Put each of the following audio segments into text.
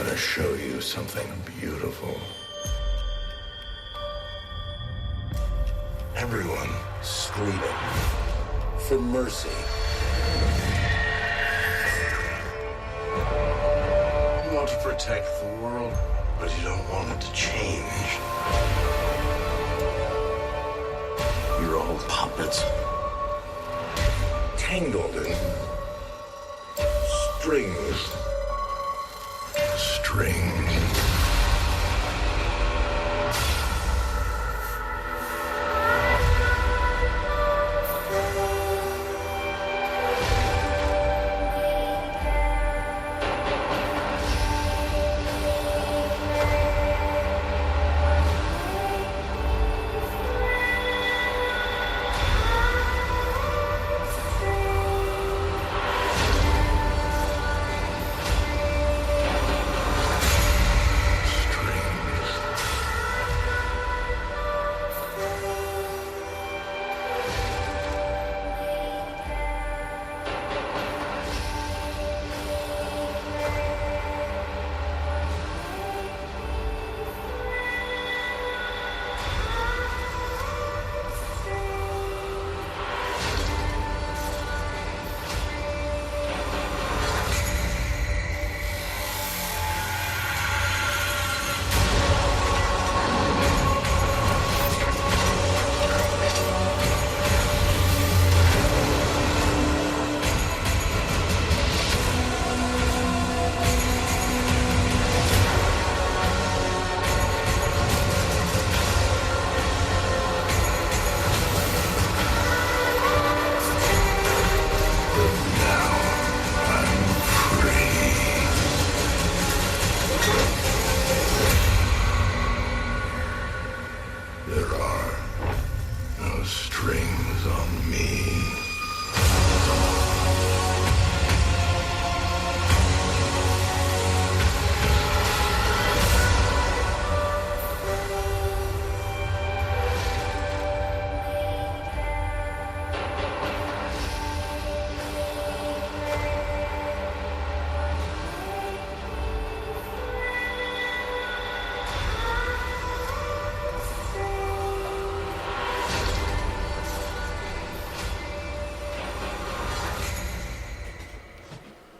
gonna show you something beautiful. Everyone screaming for mercy. You want to protect the world, but you don't want it to change. You're all puppets, tangled in strings.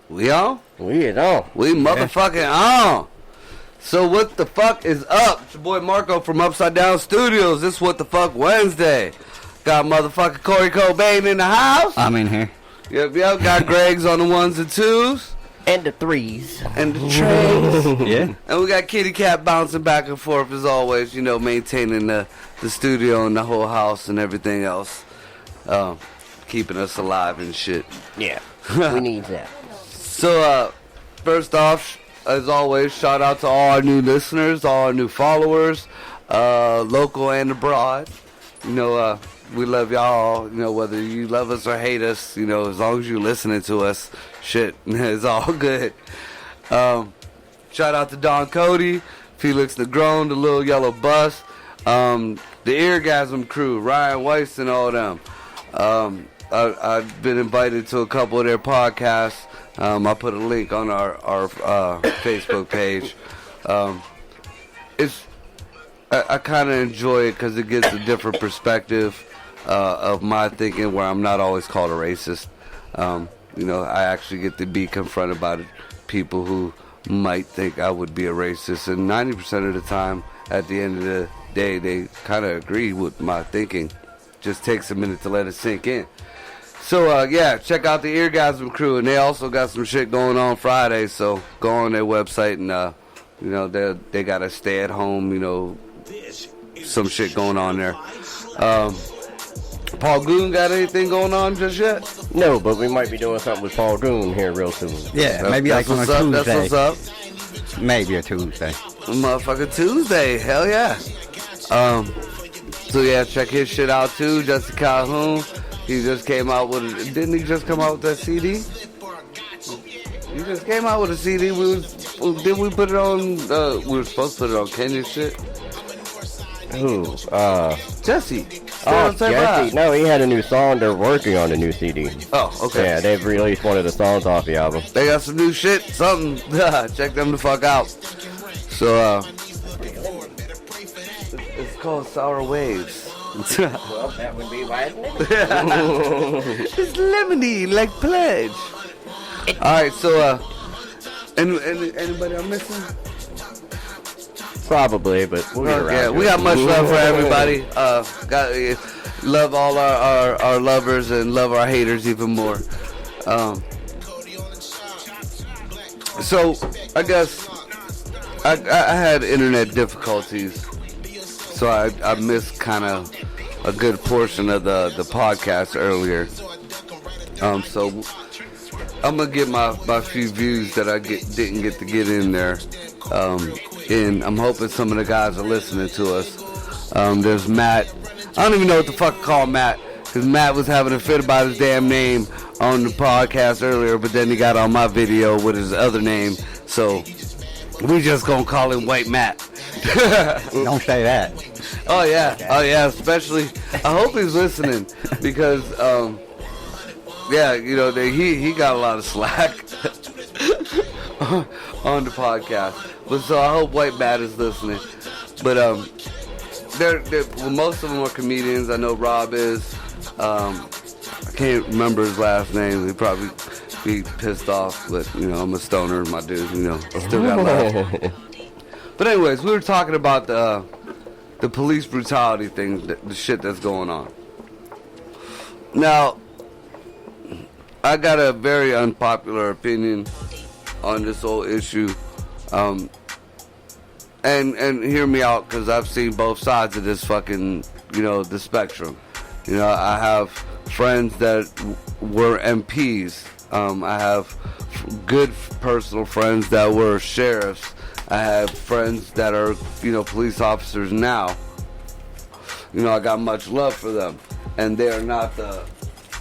We on? We is on. We motherfucking on. So what the fuck is up? It's your boy Marco from Upside Down Studios. This What the Fuck Wednesday. Got motherfucking Corey Cobain in the house. I'm in here. Yep. Got Greg's on the ones and twos. And the threes. And the trays. Yeah. And we got Kitty Cat bouncing back and forth as always, you know, maintaining the studio and the whole house and everything else. Keeping us alive and shit. Yeah. We need that. So, first off, as always, shout out to all our new listeners, all our new followers, local and abroad. You know, we love y'all, you know, whether you love us or hate us, you know, as long as you're listening to us, shit, it's all good. Shout out to Don Cody, Felix Negron, the Little Yellow Bus, the Eargasm crew, Ryan Weiss and all them. I've been invited to a couple of their podcasts. I put a link on our Facebook page. I kind of enjoy it because it gives a different perspective of my thinking, where I'm not always called a racist. You know, I actually get to be confronted by people who might think I would be a racist, and 90% of the time, at the end of the day, they kind of agree with my thinking. Just takes a minute to let it sink in. So, yeah, check out the Eargasm crew, and they also got some shit going on Friday, so go on their website, and, you know, they got to stay at home, you know, some shit going on there. Paul Goon got anything going on just yet? No, but we might be doing something with Paul Goon here real soon. Yeah, maybe like on a Tuesday. That's what's up. Maybe a Tuesday. Motherfucking Tuesday, hell yeah. So, yeah, check his shit out, too, Justin Calhoun. He just came out with didn't he just come out with that CD? He just came out with a CD. Did we put it on, we were supposed to put it on Kenya's shit? Who? Jesse. Still on the same Jesse. ride? No, he had a new song. They're working on a new CD. Oh, okay. Yeah, they've released one of the songs off the album. They got some new shit, something. Check them the fuck out. So, it's called Sour Waves. Well, that would be why It's lemony like pledge. Alright, so, anybody I'm missing? Probably, but we'll get around Yeah, to we it. got much love for everybody. Love all our lovers and love our haters even more. So I guess I had internet difficulties, so I missed kind of a good portion of the podcast earlier. So I'm gonna get my few views that I didn't get to get in there. And I'm hoping some of the guys are listening to us. There's Matt. I don't even know what the fuck to call Matt, because Matt was having a fit about his damn name on the podcast earlier, but then he got on my video with his other name, so we just gonna call him White Matt. Don't say that. Oh yeah, especially, I hope he's listening, because, yeah, you know, he got a lot of slack on the podcast. But so I hope White Matt is listening. But well, most of them are comedians. I know Rob is. I can't remember his last name. He'd probably be pissed off, but you know, I'm a stoner, my dude. You know, I still got love. But anyways, we were talking about the police brutality thing, the shit that's going on. Now, I got a very unpopular opinion on this whole issue. And hear me out, because I've seen both sides of this fucking, you know, the spectrum. You know, I have friends that were MPs. I have good personal friends that were sheriffs. I have friends that are, you know, police officers now. You know, I got much love for them. And they are not the...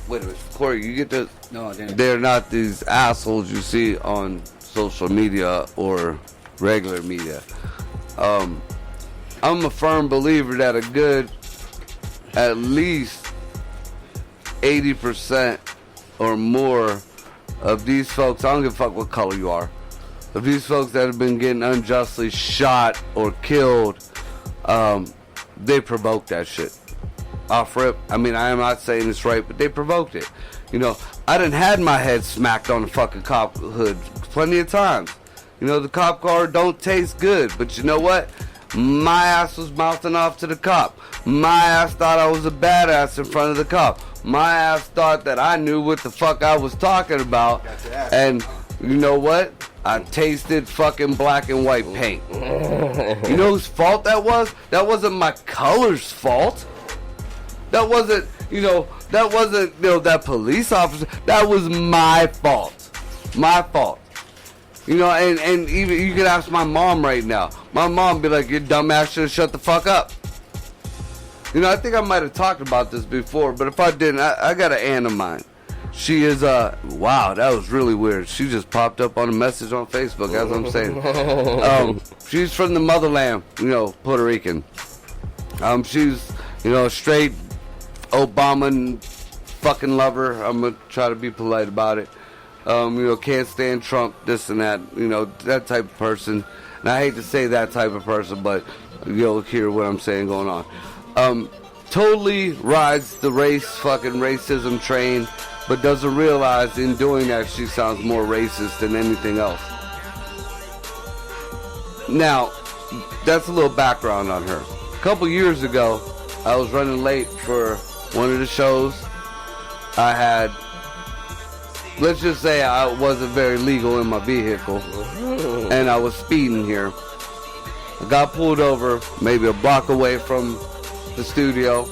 Wait a minute, Corey, you get the... No, I didn't. They're not these assholes you see on social media or regular media. I'm a firm believer that a good, at least 80% or more of these folks, I don't give a fuck what color you are, of these folks that have been getting unjustly shot or killed, they provoked that shit. Off rip. I mean, I am not saying it's right, but they provoked it. You know, I done had my head smacked on the fucking cop hood plenty of times. You know, the cop car don't taste good, but you know what? My ass was mouthing off to the cop. My ass thought I was a badass in front of the cop. My ass thought that I knew what the fuck I was talking about. And you know what? I tasted fucking black and white paint. You know whose fault that was? That wasn't my color's fault. That wasn't, you know, that police officer. That was my fault. My fault. You know, and even you can ask my mom right now. My mom be like, your dumb ass should have shut the fuck up. You know, I think I might have talked about this before, but if I didn't, I got an aunt of mine. She is, wow, that was really weird. She just popped up on a message on Facebook, as I'm saying. She's from the motherland, you know, Puerto Rican. She's, you know, straight Obama fucking lover. I'm going to try to be polite about it. You know, can't stand Trump, this and that, you know, that type of person. And I hate to say that type of person, but you'll hear what I'm saying going on. Totally rides the fucking racism train, but doesn't realize in doing that she sounds more racist than anything else. Now, that's a little background on her. A couple years ago, I was running late for one of the shows. I had... Let's just say I wasn't very legal in my vehicle, and I was speeding here. I got pulled over, maybe a block away from the studio.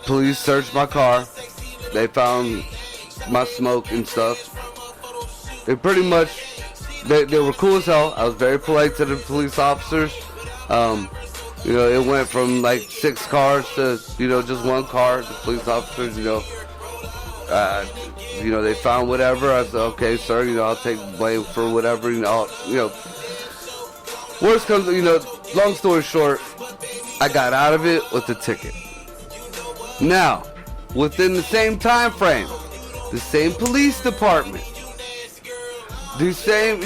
Police searched my car. They found my smoke and stuff. They pretty much, they were cool as hell. I was very polite to the police officers. You know, it went from like 6 cars to, you know, just 1 car. The police officers, you know, they found whatever. I said, okay, sir, you know, I'll take blame for whatever, you know, worst comes, you know, long story short, I got out of it with a ticket. Now, within the same time frame, the same police department, the same,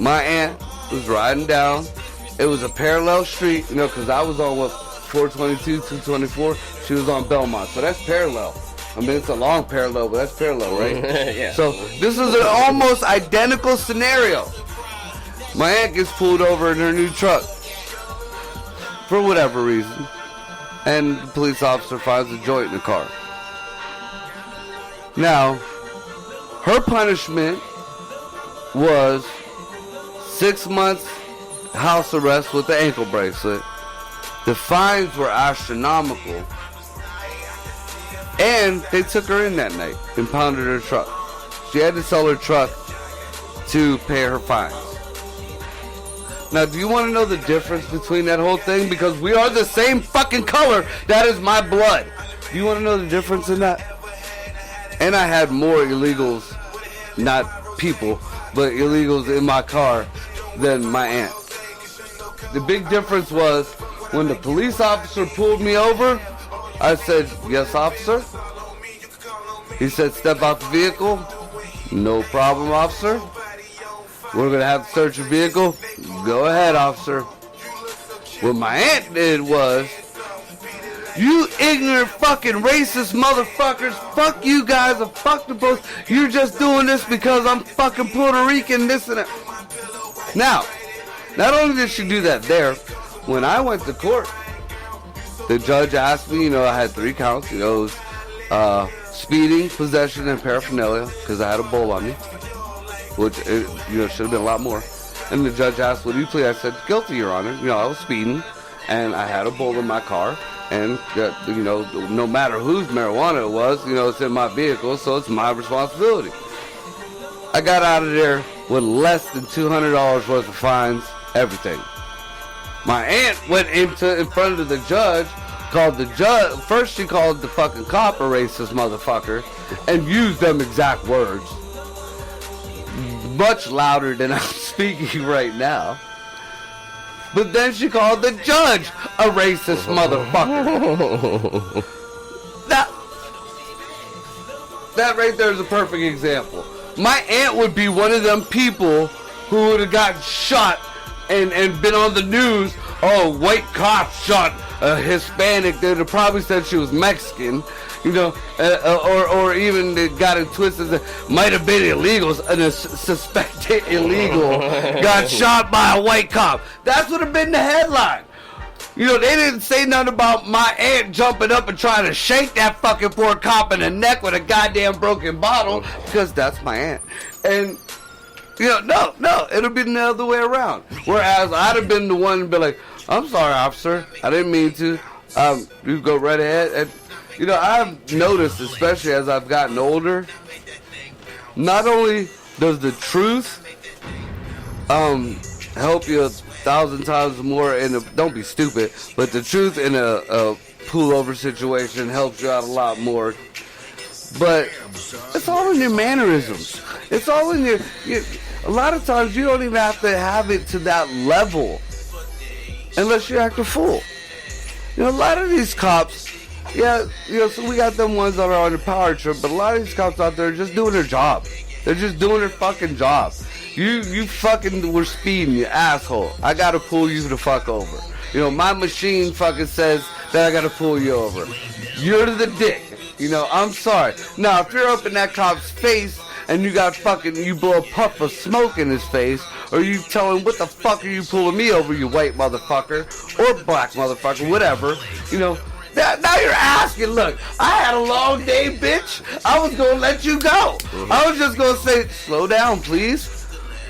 my aunt was riding down. It was a parallel street, because I was on 422, 224. She was on Belmont, so that's parallel. I mean, it's a long parallel, but that's parallel, right? Yeah. So this is an almost identical scenario. My aunt gets pulled over in her new truck for whatever reason, and the police officer finds a joint in the car. Now, her punishment was 6 months house arrest with the ankle bracelet. The fines were astronomical. And they took her in that night, impounded her truck. She had to sell her truck to pay her fines. Now, do you want to know the difference between that whole thing? Because we are the same fucking color. That is my blood. Do you want to know the difference in that? And I had more illegals, not people, but illegals in my car than my aunt. The big difference was when the police officer pulled me over, I said, "Yes, officer." He said, "Step out the vehicle." "No problem, officer." "We're going to have to search your vehicle." "Go ahead, officer." What my aunt did was, "You ignorant fucking racist motherfuckers, fuck you guys and fuck the both. You're just doing this because I'm fucking Puerto Rican, this and that." Now, not only did she do that there, when I went to court, the judge asked me, I had 3 counts, it was speeding, possession, and paraphernalia, because I had a bowl on me, which, should have been a lot more. And the judge asked, "What do you plead?" I said, "Guilty, Your Honor. I was speeding, and I had a bowl in my car, and, no matter whose marijuana it was, it's in my vehicle, so it's my responsibility." I got out of there with less than $200 worth of fines, everything. My aunt went in front of the judge, called the judge. First she called the fucking cop a racist motherfucker and used them exact words. Much louder than I'm speaking right now. But then she called the judge a racist motherfucker. That right there is a perfect example. My aunt would be one of them people who would have gotten shot and been on the news. "Oh, white cops shot a Hispanic." They'd have probably said she was Mexican, or even they got it twisted that might have been illegals, and a suspected illegal got shot by a white cop. That would have been the headline. They didn't say nothing about my aunt jumping up and trying to shake that fucking poor cop in the neck with a goddamn broken bottle, because that's my aunt. And no, it'll be the other way around. Whereas I'd have been the one to be like, "I'm sorry, officer, I didn't mean to." You go right ahead. And I've noticed, especially as I've gotten older, not only does the truth help you 1,000 times more don't be stupid, but the truth in a pullover situation helps you out a lot more. But it's all in your mannerisms. It's all in your a lot of times you don't even have to have it to that level unless you act a fool. A lot of these cops, so we got them ones that are on the power trip, but a lot of these cops out there are just doing their job. They're just doing their fucking job. You fucking were speeding, you asshole. I gotta pull you the fuck over. My machine fucking says that I gotta pull you over. You're the dick. I'm sorry. Now, if you're up in that cop's face and you blow a puff of smoke in his face, or you tell him, "What the fuck are you pulling me over, you white motherfucker," or black motherfucker, whatever, now you're asking, "Look, I had a long day, bitch. I was gonna let you go. I was just gonna say, slow down, please.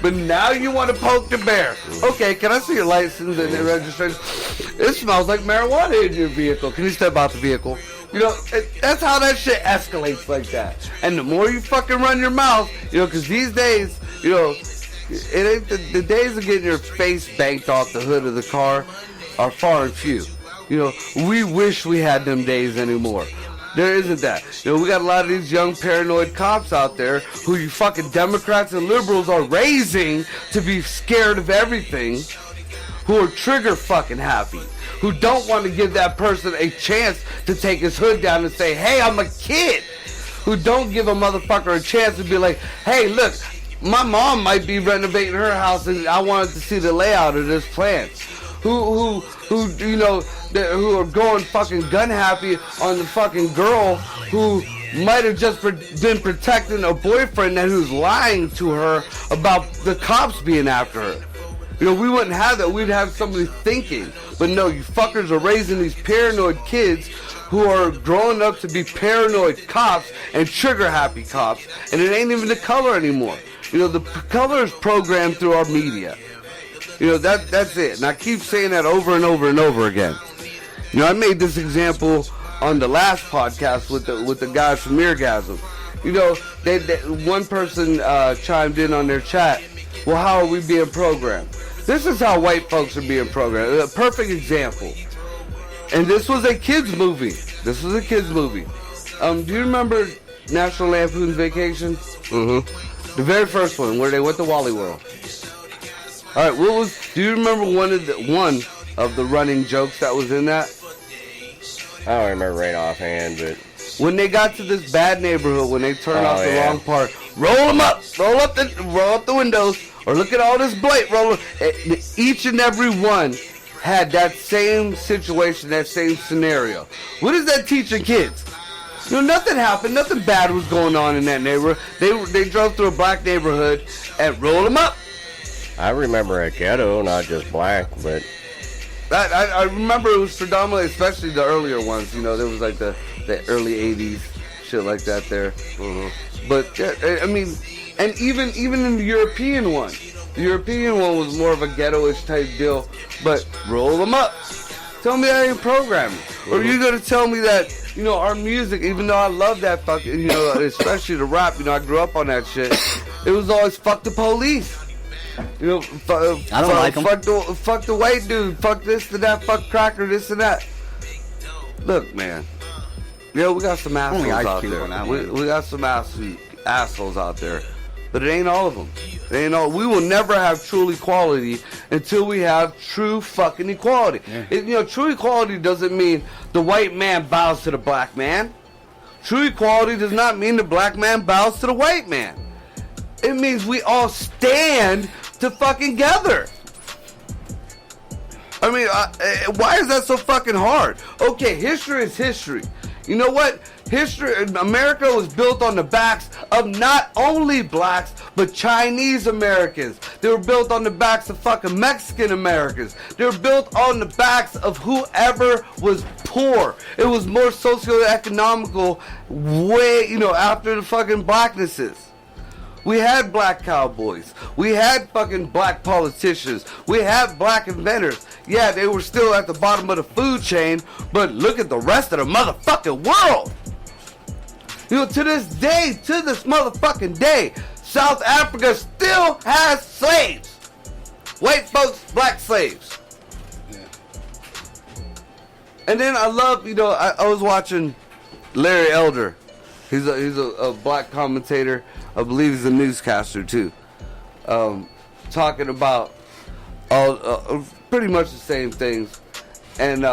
But now you want to poke the bear. Okay, can I see your license and your registration? It smells like marijuana in your vehicle. Can you step out the vehicle?" That's how that shit escalates like that. And the more you fucking run your mouth, because these days, it ain't the days of getting your face banked off the hood of the car are far and few. We wish we had them days anymore. There isn't that. We got a lot of these young paranoid cops out there who you fucking Democrats and liberals are raising to be scared of everything, who are trigger fucking happy, who don't want to give that person a chance to take his hood down and say, hey, I'm a kid, who don't give a motherfucker a chance to be like, hey, look, my mom might be renovating her house and I wanted to see the layout of this plan. Who you know, who are going fucking gun happy on the fucking girl who might have just been protecting a boyfriend that who's lying to her about the cops being after her. You know, we wouldn't have that. We'd have somebody thinking. But no, you fuckers are raising these paranoid kids who are growing up to be paranoid cops and trigger-happy cops. And it ain't even the color anymore. You know, the color is programmed through our media. You know, that's it. And I keep saying that over and over and over again. You know, I made this example on the last podcast with the guys from Eargasm. You know, they one person chimed in on their chat. Well, how are we being programmed? This is how white folks are being programmed. A perfect example. And this was a kids movie. Do you remember National Lampoon's Vacation? Mm-hmm. The very first one, where they went to Wally World. All right, do you remember one of the running jokes that was in that? I don't remember right offhand, but when they got to this bad neighborhood, when they turned off the wrong part, roll up the windows, or look at all this blight rolling. Each and every one had that same situation, that same scenario. What does that teach the kids? You know, nothing happened, nothing bad was going on in that neighborhood. They drove through a black neighborhood and rolled them up. I remember a ghetto, not just black, but I remember it was predominantly, especially the earlier ones. You know, there was like the early '80s shit like that there. Mm-hmm. But yeah, I mean, and even in the European one was more of a ghetto-ish type deal. But roll them up. Tell me that ain't programming. Mm-hmm. Or are you gonna tell me that, you know, our music, even though I love that fucking, you know, especially the rap, you know, I grew up on that shit. It was always fuck the police. You know, I don't like them. Fuck the white dude. Fuck this and that. Fuck cracker. This and that. Look, man. You know, we got some assholes out there. We got some assholes out there, but it ain't all of them. It ain't all. We will never have true equality until we have true fucking equality. Yeah. You know, true equality doesn't mean the white man bows to the black man. True equality does not mean the black man bows to the white man. It means we all stand to fucking together. I mean, why is that so fucking hard? Okay, history is history. You know what? America was built on the backs of not only blacks, but Chinese Americans. They were built on the backs of fucking Mexican Americans. They were built on the backs of whoever was poor. It was more socioeconomical way, you know, after the fucking blacknesses. We had black cowboys. We had fucking black politicians. We had black inventors. Yeah, they were still at the bottom of the food chain, but look at the rest of the motherfucking world. You know, to this motherfucking day, South Africa still has slaves. White folks, black slaves. Yeah. And then I love, you know, I was watching Larry Elder. He's a black commentator. I believe he's a newscaster too, talking about all pretty much the same things, and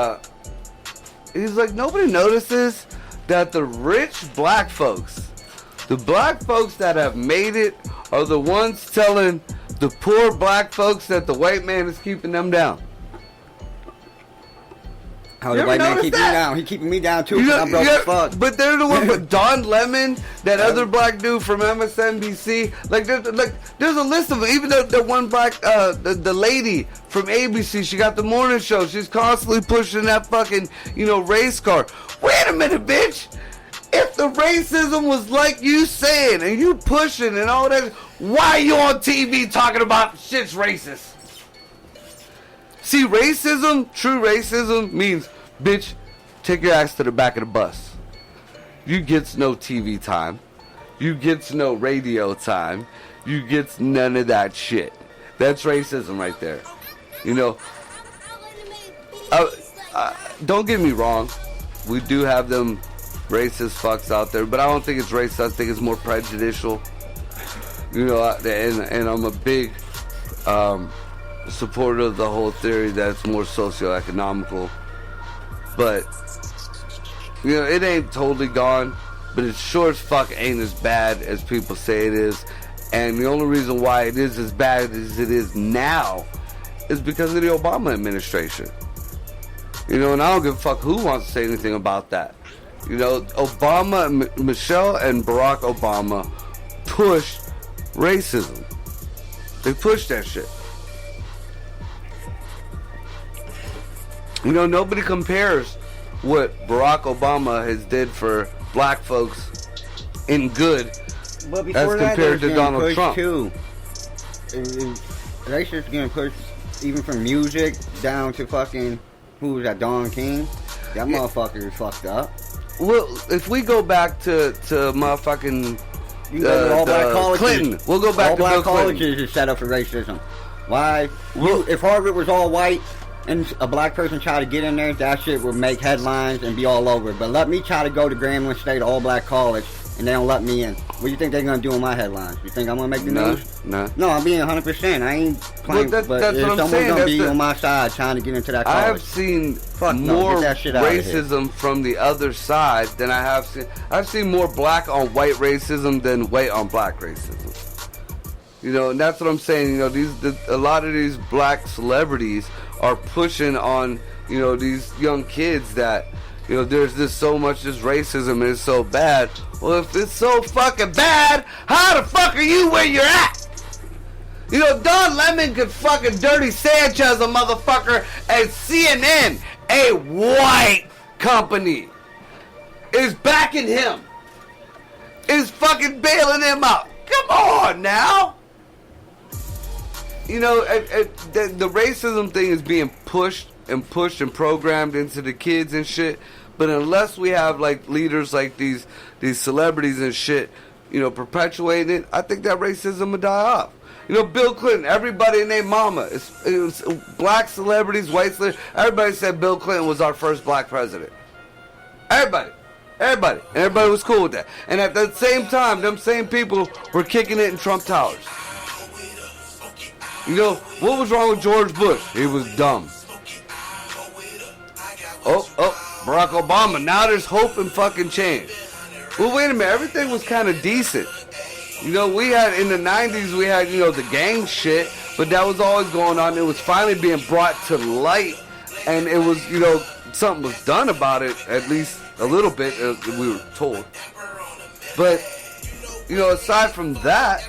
he's like, nobody notices that the rich black folks, the black folks that have made it, are the ones telling the poor black folks that the white man is keeping them down. How the white man keep me down? He keeping me down too, because I'm broke as fuck. But they're the one. But Don Lemon, that other black dude from MSNBC, there's a list of them. Even the one black, the lady from ABC, she got the morning show. She's constantly pushing that fucking, you know, race card. Wait a minute, bitch. If the racism was like you saying and you pushing and all that, why are you on TV talking about shit's racist? See, racism, true racism means, bitch, take your ass to the back of the bus. You gets no TV time. You gets no radio time. You gets none of that shit. That's racism right there. You know, don't get me wrong. We do have them racist fucks out there, but I don't think it's racist. I think it's more prejudicial. You know, and I'm a big supporter of the whole theory that's more socioeconomical. But, you know, it ain't totally gone, but it sure as fuck ain't as bad as people say it is. And the only reason why it is as bad as it is now is because of the Obama administration. You know, and I don't give a fuck who wants to say anything about that. You know, Michelle and Barack Obama pushed racism. They pushed that shit. You know, nobody compares what Barack Obama has did for black folks in good as compared to Donald Trump. Too. Racists getting pushed even from music down to fucking, who was that, Don King? That motherfucker is fucked up. Well, if we go back to motherfucking all black colleges, Clinton, we'll go back all to black Bill Clinton. Colleges is set up for racism. Why? If Harvard was all white and a black person tried to get in there, that shit would make headlines and be all over. But let me try to go to Grambling State, all black college, and they don't let me in. What do you think they're gonna do in my headlines? You think I'm gonna make the news? No, I'm being 100%. I ain't playing. Well, that's what I'm saying. Gonna be on my side trying to get into that college. I've seen more racism from the other side than I have seen. I've seen more black on white racism than white on black racism. You know, and that's what I'm saying. You know, a lot of these black celebrities are pushing on, you know, these young kids that, you know, there's so much racism and it's so bad. Well, if it's so fucking bad, how the fuck are you where you're at? You know, Don Lemon could fucking Dirty Sanchez a motherfucker, and CNN, a white company, is backing him. Is fucking bailing him out. Come on now. You know, the racism thing is being pushed and programmed into the kids and shit. But unless we have like leaders like these celebrities and shit, you know, perpetuating it, I think that racism will die off. You know, Bill Clinton, everybody named Mama. It was black celebrities, white celebrities. Everybody said Bill Clinton was our first black president. Everybody. And everybody was cool with that. And at the same time, them same people were kicking it in Trump Towers. You know, what was wrong with George Bush? He was dumb. Barack Obama. Now there's hope and fucking change. Well, wait a minute. Everything was kind of decent. You know, we had, in the 90s, we had, you know, the gang shit, but that was always going on. It was finally being brought to light, and it was, you know, something was done about it, at least a little bit, we were told. But, you know, aside from that,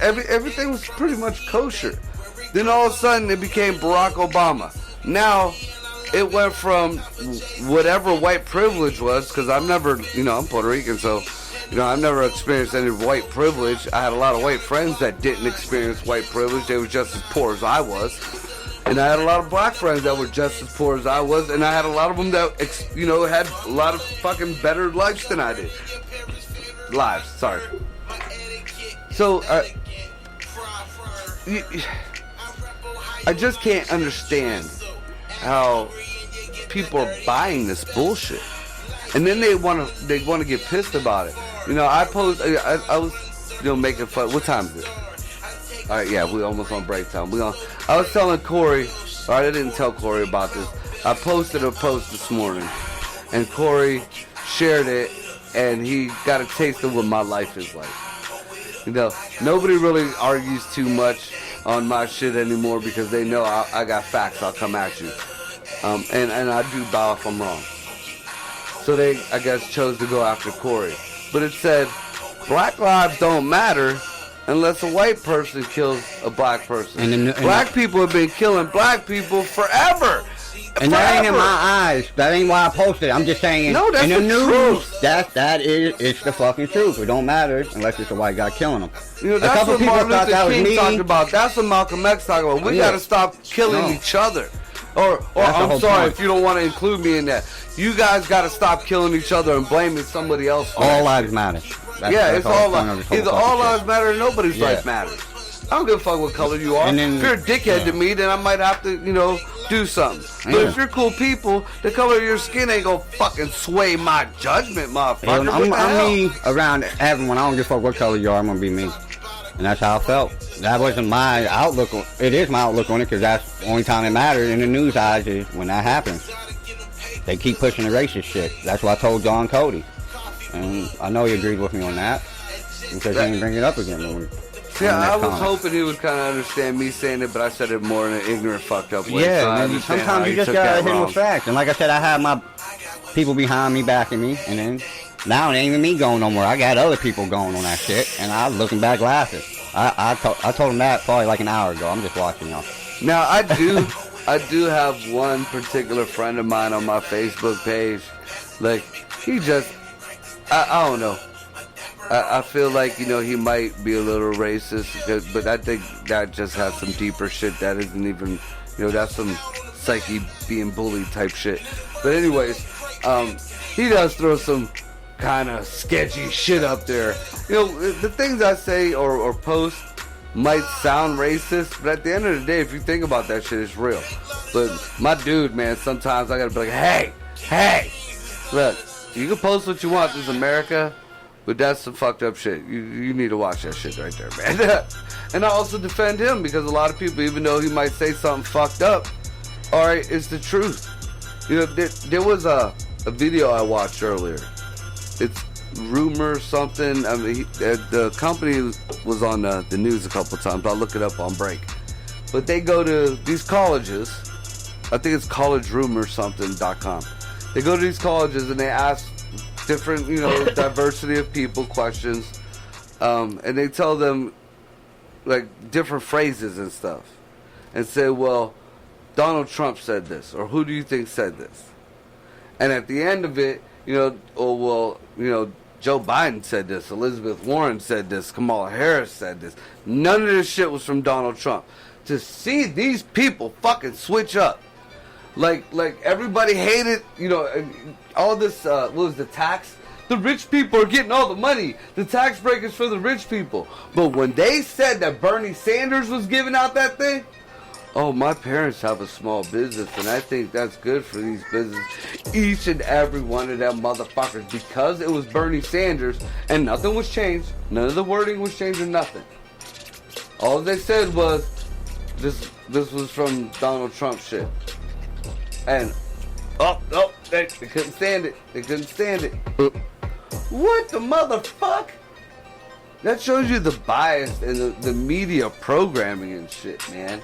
everything was pretty much kosher. Then all of a sudden, it became Barack Obama. Now, it went from whatever white privilege was, because I've never, you know, I'm Puerto Rican, so, you know, I've never experienced any white privilege. I had a lot of white friends that didn't experience white privilege. They were just as poor as I was. And I had a lot of black friends that were just as poor as I was. And I had a lot of them that, you know, had a lot of fucking better lives than I did. Lives, sorry. So, I just can't understand how people are buying this bullshit. And then they want to get pissed about it. You know, I was, you know, making fun. What time is it? All right, yeah, we almost on break time. I was telling Corey. All right, I didn't tell Corey about this. I posted a post this morning, and Corey shared it, and he got a taste of what my life is like. You know, nobody really argues too much on my shit anymore because they know I got facts. I'll come at you, and I do bow if I'm wrong. So they, I guess, chose to go after Corey. But it said, black lives don't matter unless a white person kills a black person. Black people have been killing black people forever. And that ain't in my eyes. That ain't why I posted it. I'm just saying, no, that's in the news, truth. It's the fucking truth. It don't matter unless it's a white guy killing them. You know, that's what Martin Luther King talked about. That's what Malcolm X talked about. We gotta stop killing each other. Or I'm sorry if you don't want to include me in that. You guys got to stop killing each other and blaming somebody else. All lives matter. It's all lives. Either all lives matter or nobody's life matters. I don't give a fuck what color you are. If you're a dickhead to me, then I might have to, you know, do something. But if you're cool people, the color of your skin ain't gonna fucking sway my judgment, motherfucker. I'm me around everyone. I don't give a fuck what color you are. I'm gonna be me. And that's how I felt. that wasn't my outlook. It is my outlook on it because that's the only time it mattered in the news eyes is when that happens. They keep pushing the racist shit. That's what I told John Cody. And I know he agreed with me on that because he didn't bring it up again. Yeah, I was hoping he would kind of understand me saying it, but I said it more in an ignorant, fucked up way. Yeah, so I man, understand sometimes how you he just took gotta that hit him wrong. with facts. And like I said, I have my people behind me backing me, and then now it ain't even me going no more. I got other people going on that shit, and I looking back laughing. I told him that probably like an hour ago. I'm just watching y'all. Now I do have one particular friend of mine on my Facebook page. Like he just, I don't know. I feel like, you know, he might be a little racist, but I think that just has some deeper shit that isn't even, you know, that's some psyche being bullied type shit. But anyways, he does throw some kind of sketchy shit up there. You know, the things I say or post might sound racist, but at the end of the day, if you think about that shit, it's real. But my dude, man, sometimes I gotta be like, hey, look, you can post what you want, this is America, but that's some fucked up shit. You need to watch that shit right there, man. And I also defend him because a lot of people, even though he might say something fucked up, alright, it's the truth. You know, there was a video I watched earlier. It's rumor something. I mean, the company was on the news a couple times. I'll look it up on break. But they go to these colleges. I think it's collegerumor.com. They go to these colleges and they ask different, you know, diversity of people questions, and they tell them like different phrases and stuff, and say, well, Donald Trump said this, or who do you think said this? And at the end of it, you know, oh well, you know, Joe Biden said this, Elizabeth Warren said this, Kamala Harris said this. None of this shit was from Donald Trump. To see these people fucking switch up. Like everybody hated, you know, all this, what was the tax? The rich people are getting all the money. The tax break is for the rich people. But when they said that Bernie Sanders was giving out that thing, oh, my parents have a small business, and I think that's good for these businesses. Each and every one of them motherfuckers, because it was Bernie Sanders, and nothing was changed. None of the wording was changed or nothing. All they said was, this was from Donald Trump shit. And, they couldn't stand it. They couldn't stand it. What the motherfuck? That shows you the bias and the media programming and shit, man.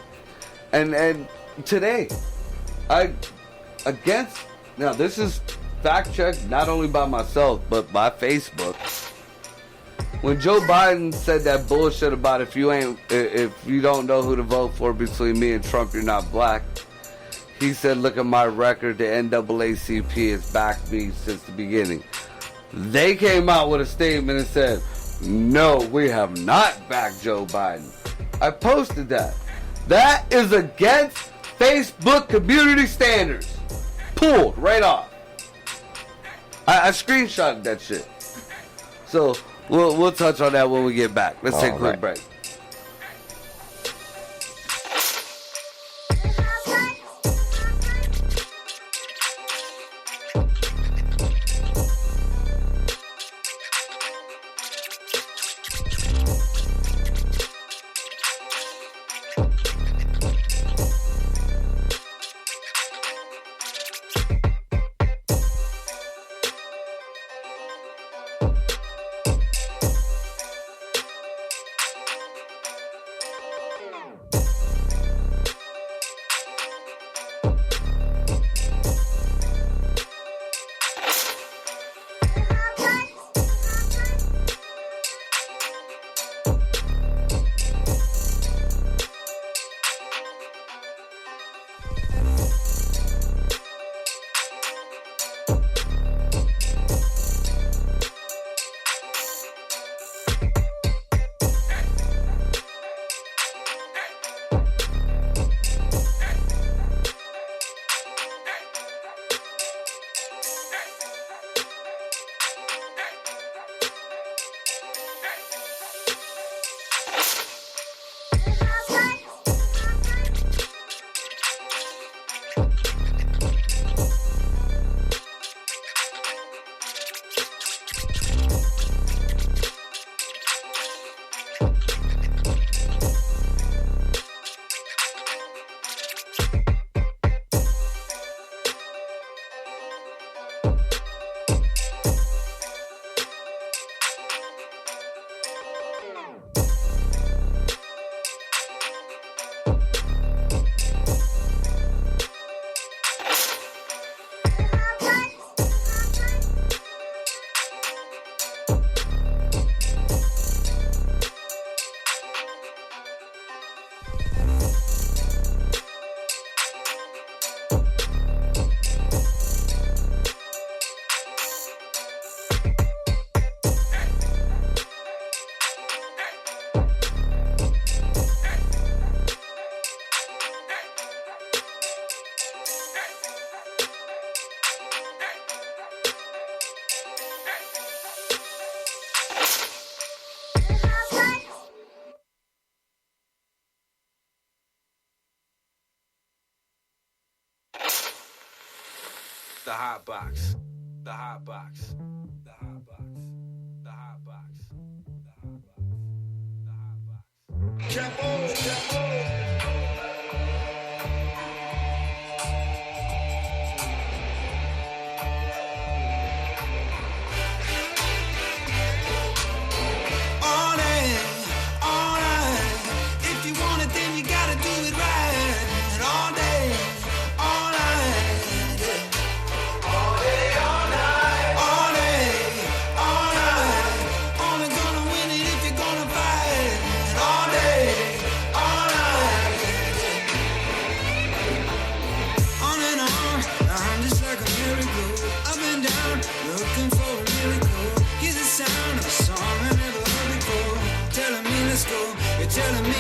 And today, now this is fact checked not only by myself, but by Facebook. When Joe Biden said that bullshit about if you don't know who to vote for between me and Trump, you're not black. He said, look at my record, the NAACP has backed me since the beginning. They came out with a statement and said, no, we have not backed Joe Biden. I posted that. That is against Facebook community standards. Pulled right off. I screenshotted that shit. So we'll touch on that when we get back. Let's take a quick break. The hot box. The hot box. The hot box. The hot box. The hot box. The hot box. Capo. Telling me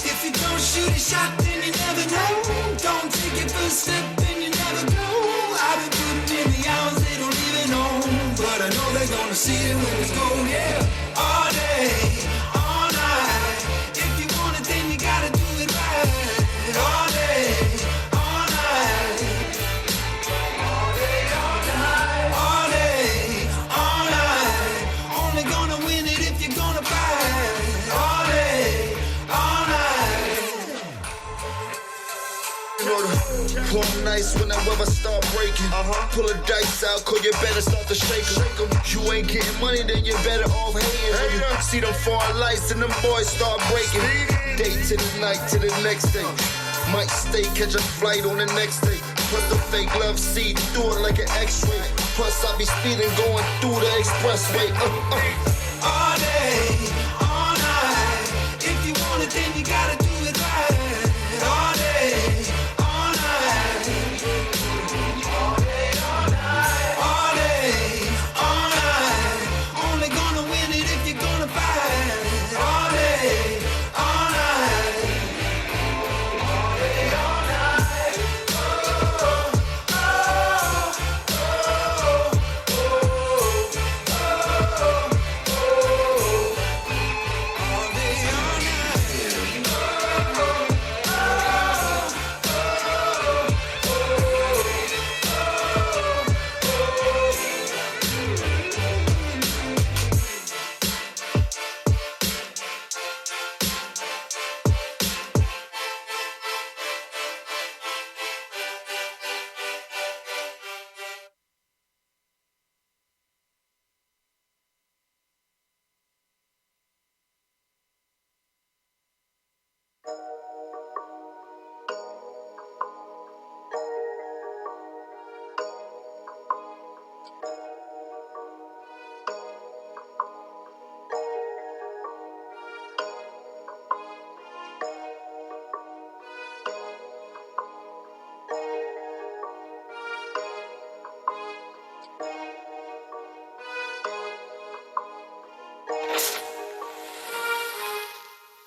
if you don't shoot a shot, then you never know. Don't take it first step, then you never go. I've been putting in the hours they don't even know, but I know they're gonna see it when it's gold. Yeah, all day, all night. If you want it, then you gotta do it right. All day, all night. All day, all night. All day, all night. Only gonna win it if you're gonna fight. All day, all night. Plum nice when that weather start breaking. Pull a dice out, cause you better start to shake 'em. You ain't getting money, then you better off hands. See them foreign lights and them boys start breaking. Day to the night to the next day. Might stay, catch a flight on the next day. Plus the fake love see through it like an x-ray. Plus I be speeding going through the expressway. All day, all night. If you want it, then you gotta do it right. All day, all night. All day, all night. All day, all night. Only gonna win it if you're gonna fight. All day, all night. All day, all night. Oh, oh, oh, oh, oh, oh.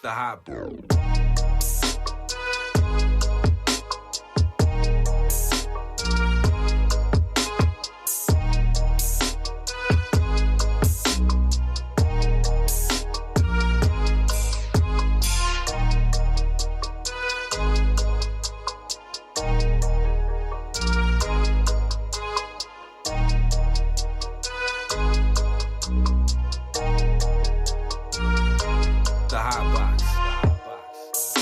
The hot box. The hot box.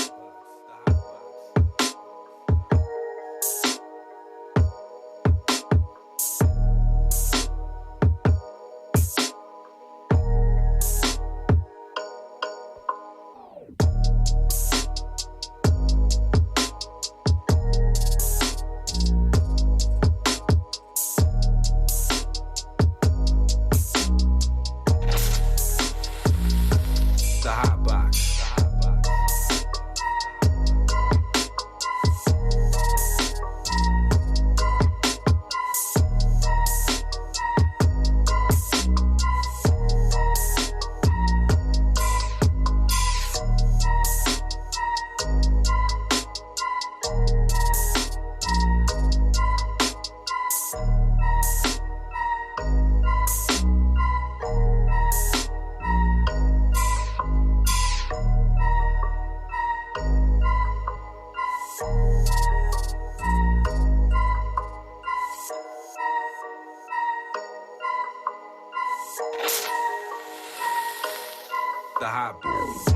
The hot box.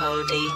Cody.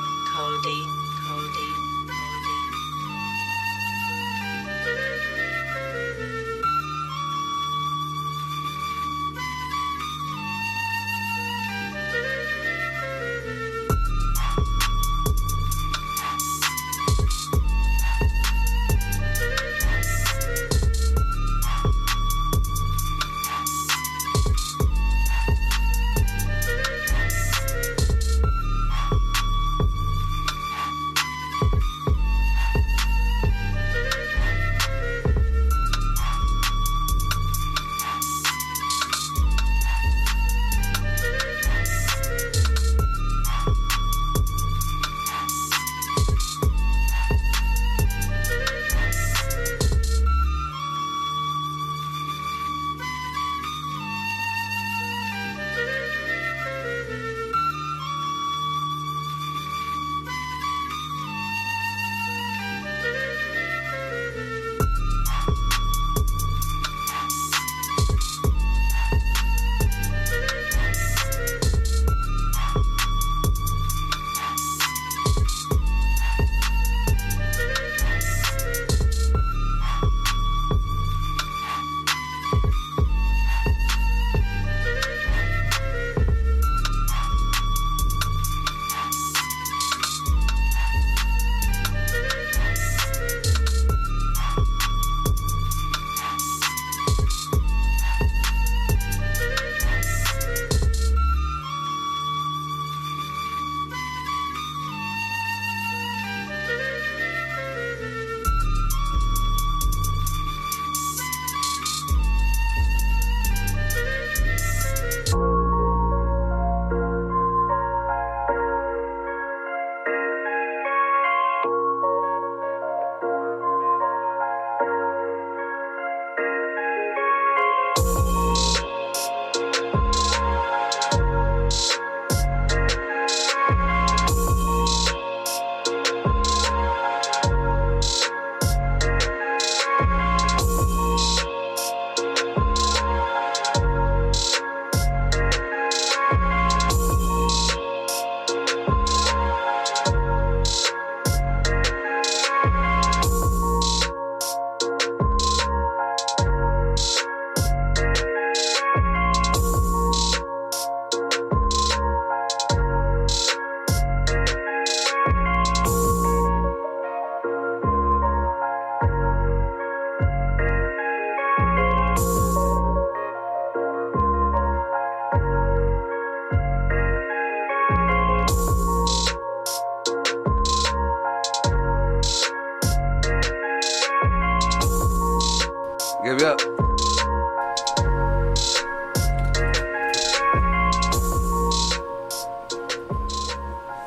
Give it up.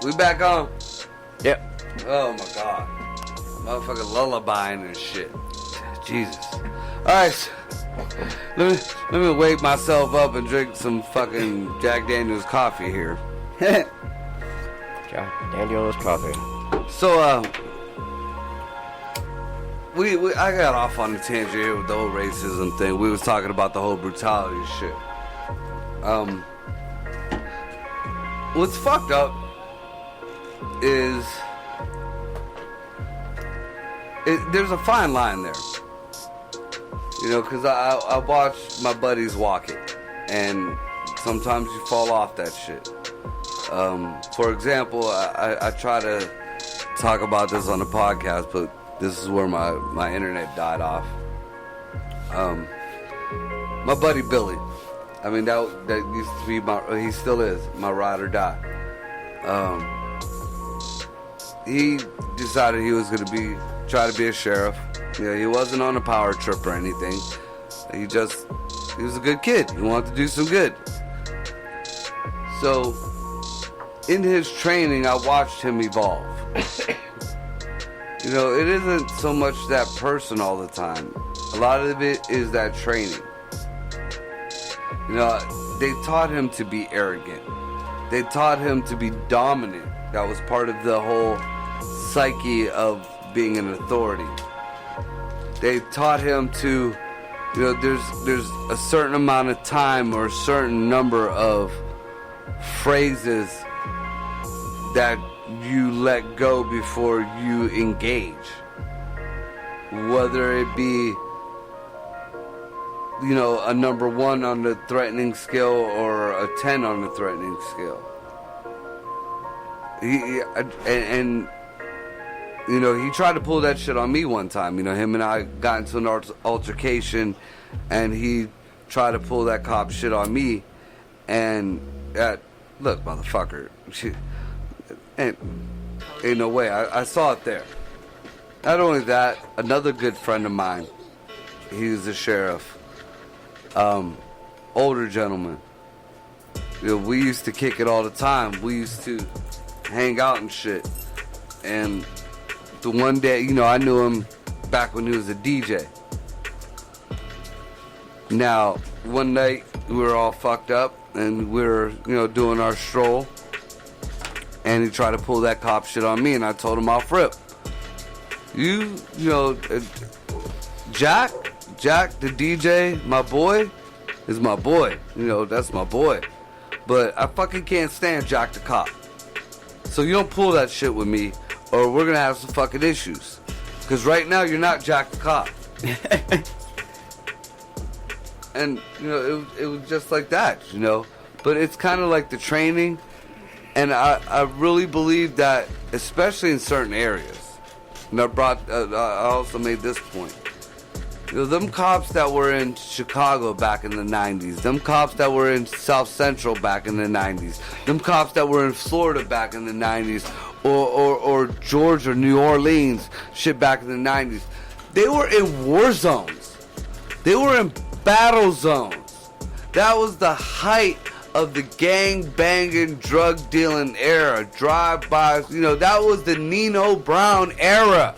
We back on. Yep. Oh my god. Motherfucking lullabying and shit. Jesus. Alright. Let me wake myself up and drink some fucking Jack Daniels coffee here. Jack Daniels coffee. So, I got off on the tangent here with the whole racism thing. We was talking about the whole brutality shit. What's fucked up is there's a fine line there. You know, because I watch my buddies walk it, and sometimes you fall off that shit. For example, I try to talk about this on the podcast, but this is where my internet died off. My buddy Billy, I mean that used to be he still is my ride or die. He decided he was gonna try to be a sheriff. Yeah, he wasn't on a power trip or anything. He was a good kid. He wanted to do some good. So, in his training, I watched him evolve. You know, it isn't so much that person all the time. A lot of it is that training. You know, they taught him to be arrogant. They taught him to be dominant. That was part of the whole psyche of being an authority. They taught him to, you know, there's a certain amount of time or a certain number of phrases that you let go before you engage. Whether it be, you know, a number 1 on the threatening scale or a 10 on the threatening scale. And you know, he tried to pull that shit on me one time. You know, him and I got into an altercation, and he tried to pull that cop shit on me. And look, motherfucker, ain't no way. I saw it there. Not only that, another good friend of mine, he was a sheriff, older gentleman. You know, we used to kick it all the time. We used to hang out and shit. And the one day, you know, I knew him back when he was a DJ. Now, one night we were all fucked up and we were, you know, doing our stroll. And he tried to pull that cop shit on me, and I told him off rip. You know, Jack, the DJ, my boy, is my boy. You know, that's my boy. But I fucking can't stand Jack the cop. So you don't pull that shit with me, or we're gonna have some fucking issues. Because right now you're not Jack the cop. And, you know, it was just like that, you know. But it's kind of like the training. And I really believe that, especially in certain areas. And I also made this point. You know, them cops that were in Chicago back in the 90s, them cops that were in South Central back in the 90s, them cops that were in Florida back in the 90s, or Georgia, New Orleans, shit back in the 90s, they were in war zones. They were in battle zones. That was the height of the gang banging, drug dealing era, drive-bys. You know, that was the Nino Brown era.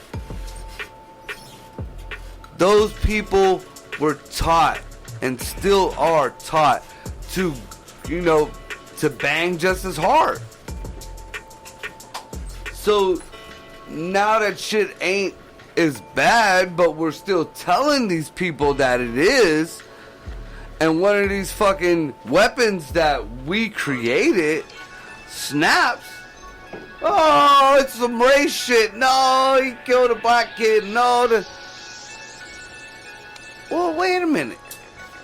Those people were taught, and still are taught, to, you know, to bang just as hard. So now that shit ain't as bad, but we're still telling these people that it is. And one of these fucking weapons that we created snaps. Oh, it's some race shit. No, he killed a black kid. No, well, wait a minute.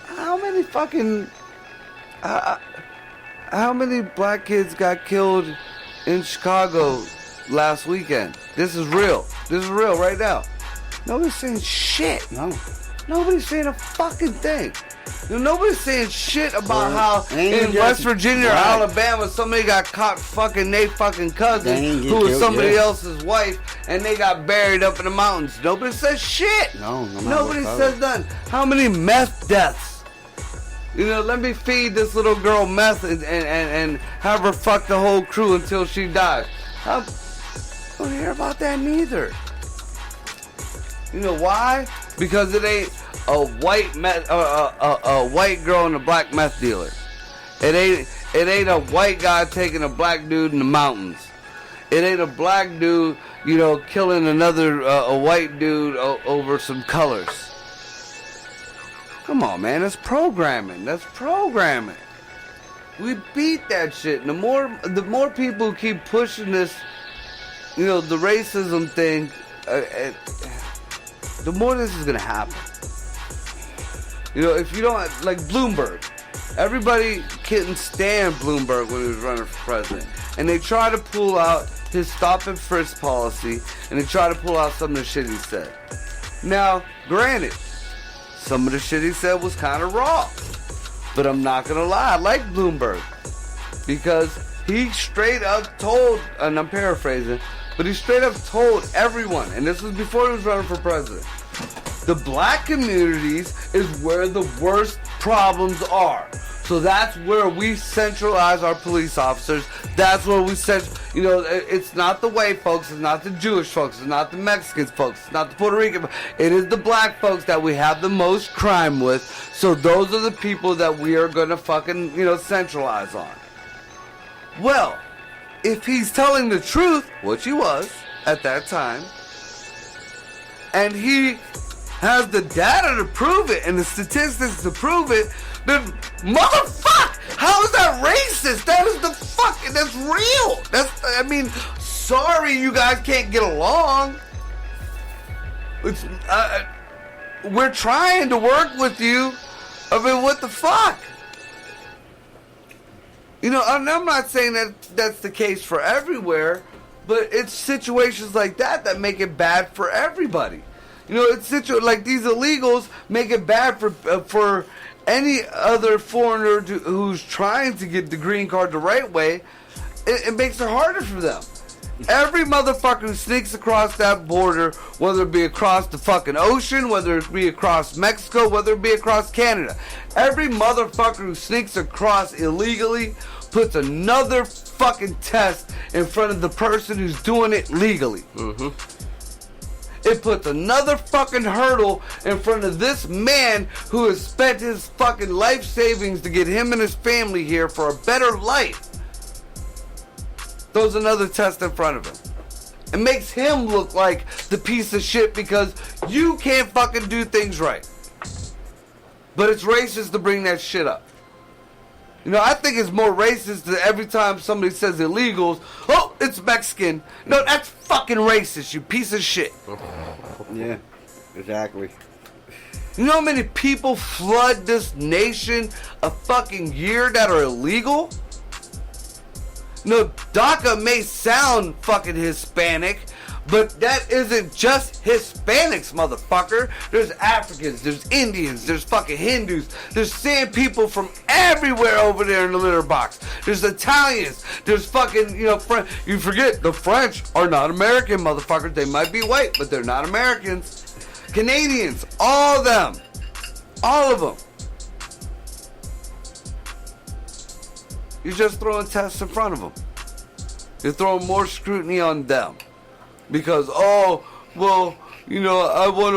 How many fucking... how many black kids got killed in Chicago last weekend? This is real. This is real right now. Nobody's saying shit. No. Nobody's saying a fucking thing. Nobody's saying shit about how in West Virginia or Alabama somebody got caught fucking they fucking cousin who was somebody else's wife, and they got buried up in the mountains. Nobody says shit. No Nobody says nothing. How many meth deaths? You know, let me feed this little girl meth and have her fuck the whole crew until she dies. I don't hear about that neither. You know why? Because it ain't a white girl and a black meth dealer. It ain't a white guy taking a black dude in the mountains. It ain't a black dude, you know, killing another a white dude over some colors. Come on, man, that's programming. That's programming. We beat that shit. And the more people keep pushing this, you know, the racism thing, the more this is gonna happen. You know, if you don't, like Bloomberg, everybody couldn't stand Bloomberg when he was running for president. And they try to pull out his stop and frisk policy, and they try to pull out some of the shit he said. Now, granted, some of the shit he said was kind of raw. But I'm not gonna lie, I like Bloomberg. Because he straight up told, and I'm paraphrasing, but he straight up told everyone, and this was before he was running for president, the black communities is where the worst problems are. So that's where we centralize our police officers. That's where we you know, it's not the white folks, it's not the Jewish folks, it's not the Mexican folks, it's not the Puerto Rican folks. It is the black folks that we have the most crime with. So those are the people that we are going to fucking, you know, centralize on. Well, if he's telling the truth, which he was at that time, and he has the data to prove it and the statistics to prove it, then motherfuck, how is that racist? That is that's real. sorry you guys can't get along. It's, we're trying to work with you. I mean, what the fuck? You know, and I'm not saying that that's the case for everywhere, but it's situations like that make it bad for everybody. You know, it's like these illegals make it bad for any other foreigner who's trying to get the green card the right way. It makes it harder for them. Every motherfucker who sneaks across that border, whether it be across the fucking ocean, whether it be across Mexico, whether it be across Canada, every motherfucker who sneaks across illegally puts another fucking test in front of the person who's doing it legally. Mm-hmm. It puts another fucking hurdle in front of this man who has spent his fucking life savings to get him and his family here for a better life. Throws another test in front of him. It makes him look like the piece of shit because you can't fucking do things right. But it's racist to bring that shit up. You know, I think it's more racist that every time somebody says illegals, oh, it's Mexican. No, that's fucking racist, you piece of shit. Yeah, exactly. You know how many people flood this nation a fucking year that are illegal? No, DACA may sound fucking Hispanic, but that isn't just Hispanics, motherfucker. There's Africans, there's Indians, there's fucking Hindus, there's sand people from everywhere over there in the litter box. There's Italians, there's fucking, you know, you forget, the French are not American, motherfuckers. They might be white, but they're not Americans. Canadians, all of them. All of them. You're just throwing tests in front of them. You're throwing more scrutiny on them. Because, oh, well, you know, I want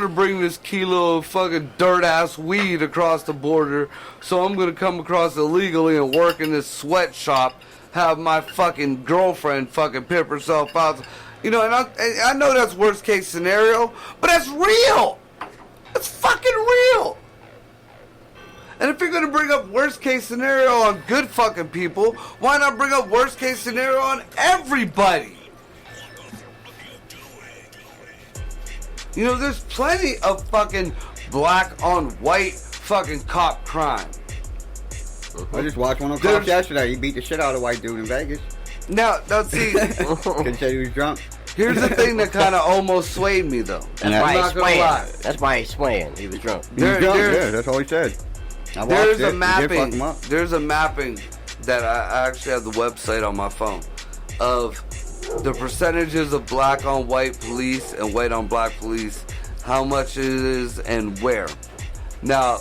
to bring this kilo of fucking dirt-ass weed across the border, so I'm going to come across illegally and work in this sweatshop, have my fucking girlfriend fucking pimp herself out. You know, and I know that's worst-case scenario, but that's real. It's fucking real. And if you're going to bring up worst case scenario on good fucking people, why not bring up worst case scenario on everybody? You know, there's plenty of fucking black on white fucking cop crime. I just watched one on cops yesterday. He beat the shit out of a white dude in Vegas. Now see, Couldn't say he was drunk. Here's the thing that kind of almost swayed me though. That's why he's swaying. He was drunk. Yeah, that's all he said. There's a mapping that I actually have the website on my phone of the percentages of black on white police and white on black police, how much it is and where. Now,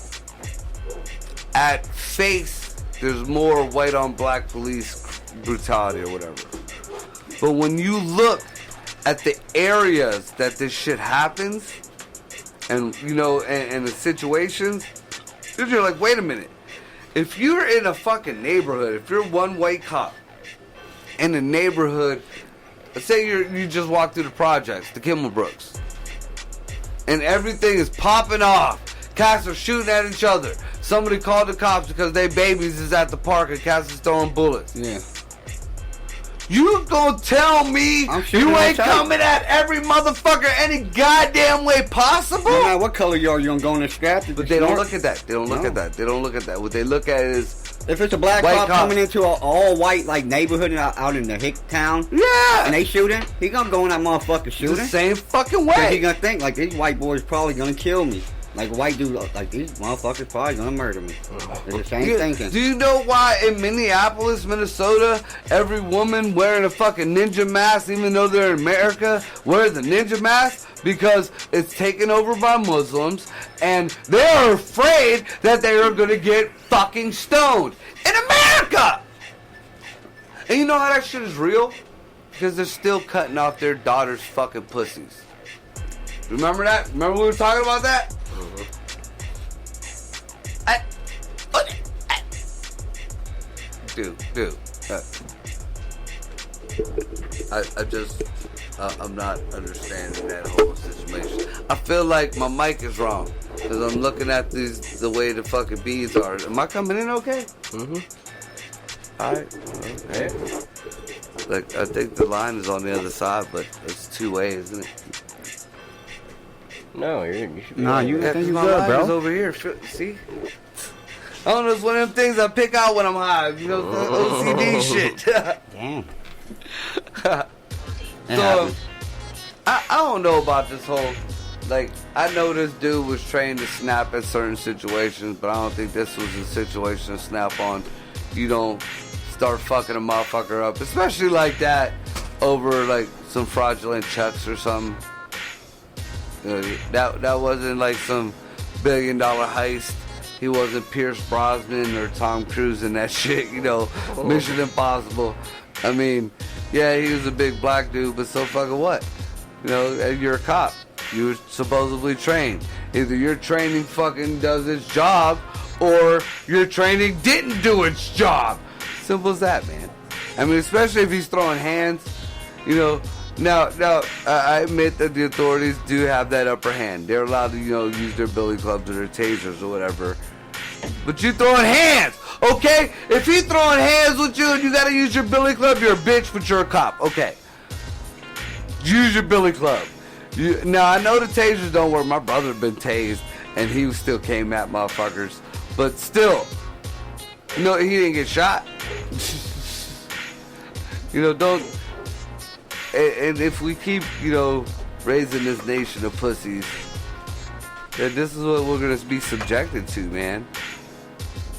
at face, there's more white on black police brutality or whatever. But when you look at the areas that this shit happens, and you know, and the situations, you're like, wait a minute. If you're in a fucking neighborhood, if you're one white cop in a neighborhood, let's say you just walk through the projects, the Kimmelbrooks, and everything is popping off. Cats are shooting at each other. Somebody called the cops because their babies is at the park and cats is throwing bullets. Yeah. You gonna tell me you ain't coming at every motherfucker any goddamn way possible? No matter what color you are, you don't go in the scrap. But they don't look at that. They don't look at that. They don't look at that. What they look at is if it's a black cop coming into an all-white like neighborhood out in the hick town, yeah, and they shooting, he gonna go in that motherfucker shooting. The same fucking way. He gonna think like these white boys probably gonna kill me. Like white dude, like these motherfuckers probably gonna murder me. It's the same thinking. Do you know why in Minneapolis, Minnesota, every woman wearing a fucking ninja mask, even though they're in America, wears a ninja mask? Because it's taken over by Muslims, and they're afraid that they are gonna get fucking stoned in America. And you know how that shit is real? Because they're still cutting off their daughters' fucking pussies. Remember that? Remember we were talking about that? Dude. I'm not understanding that whole situation. I feel like my mic is wrong because I'm looking at the way the fucking beads are. Am I coming in okay? Mm-hmm. All right. Okay. Like, I think the line is on the other side, but it's two-way, isn't it? No, you should be. Nah, over you there. think you my good, line is bro? over here. See? I don't know. It's one of them things I pick out when I'm high. You know, OCD shit. Damn. So, I don't know about this whole, like, I know this dude was trained to snap at certain situations, but I don't think this was a situation to snap on. You don't start fucking a motherfucker up, especially like that, over, like, some fraudulent checks or something. That wasn't, like, some $1 billion heist. He wasn't Pierce Brosnan or Tom Cruise in that shit, you know, Mission Impossible. I mean, yeah, he was a big black dude, but so fucking what? You know, you're a cop. You're supposedly trained. Either your training fucking does its job, or your training didn't do its job. Simple as that, man. I mean, especially if he's throwing hands, you know. Now, I admit that the authorities do have that upper hand. They're allowed to, you know, use their billy clubs or their tasers or whatever. But you throwing hands, okay? If he throwing hands with you and you gotta use your billy club, you're a bitch, but you're a cop. Okay. Use your billy club. Now, I know the tasers don't work. My brother been tased, and he still came at motherfuckers. But still, you know, he didn't get shot. You know, don't... And if we keep, you know, raising this nation of pussies, then this is what we're going to be subjected to, man.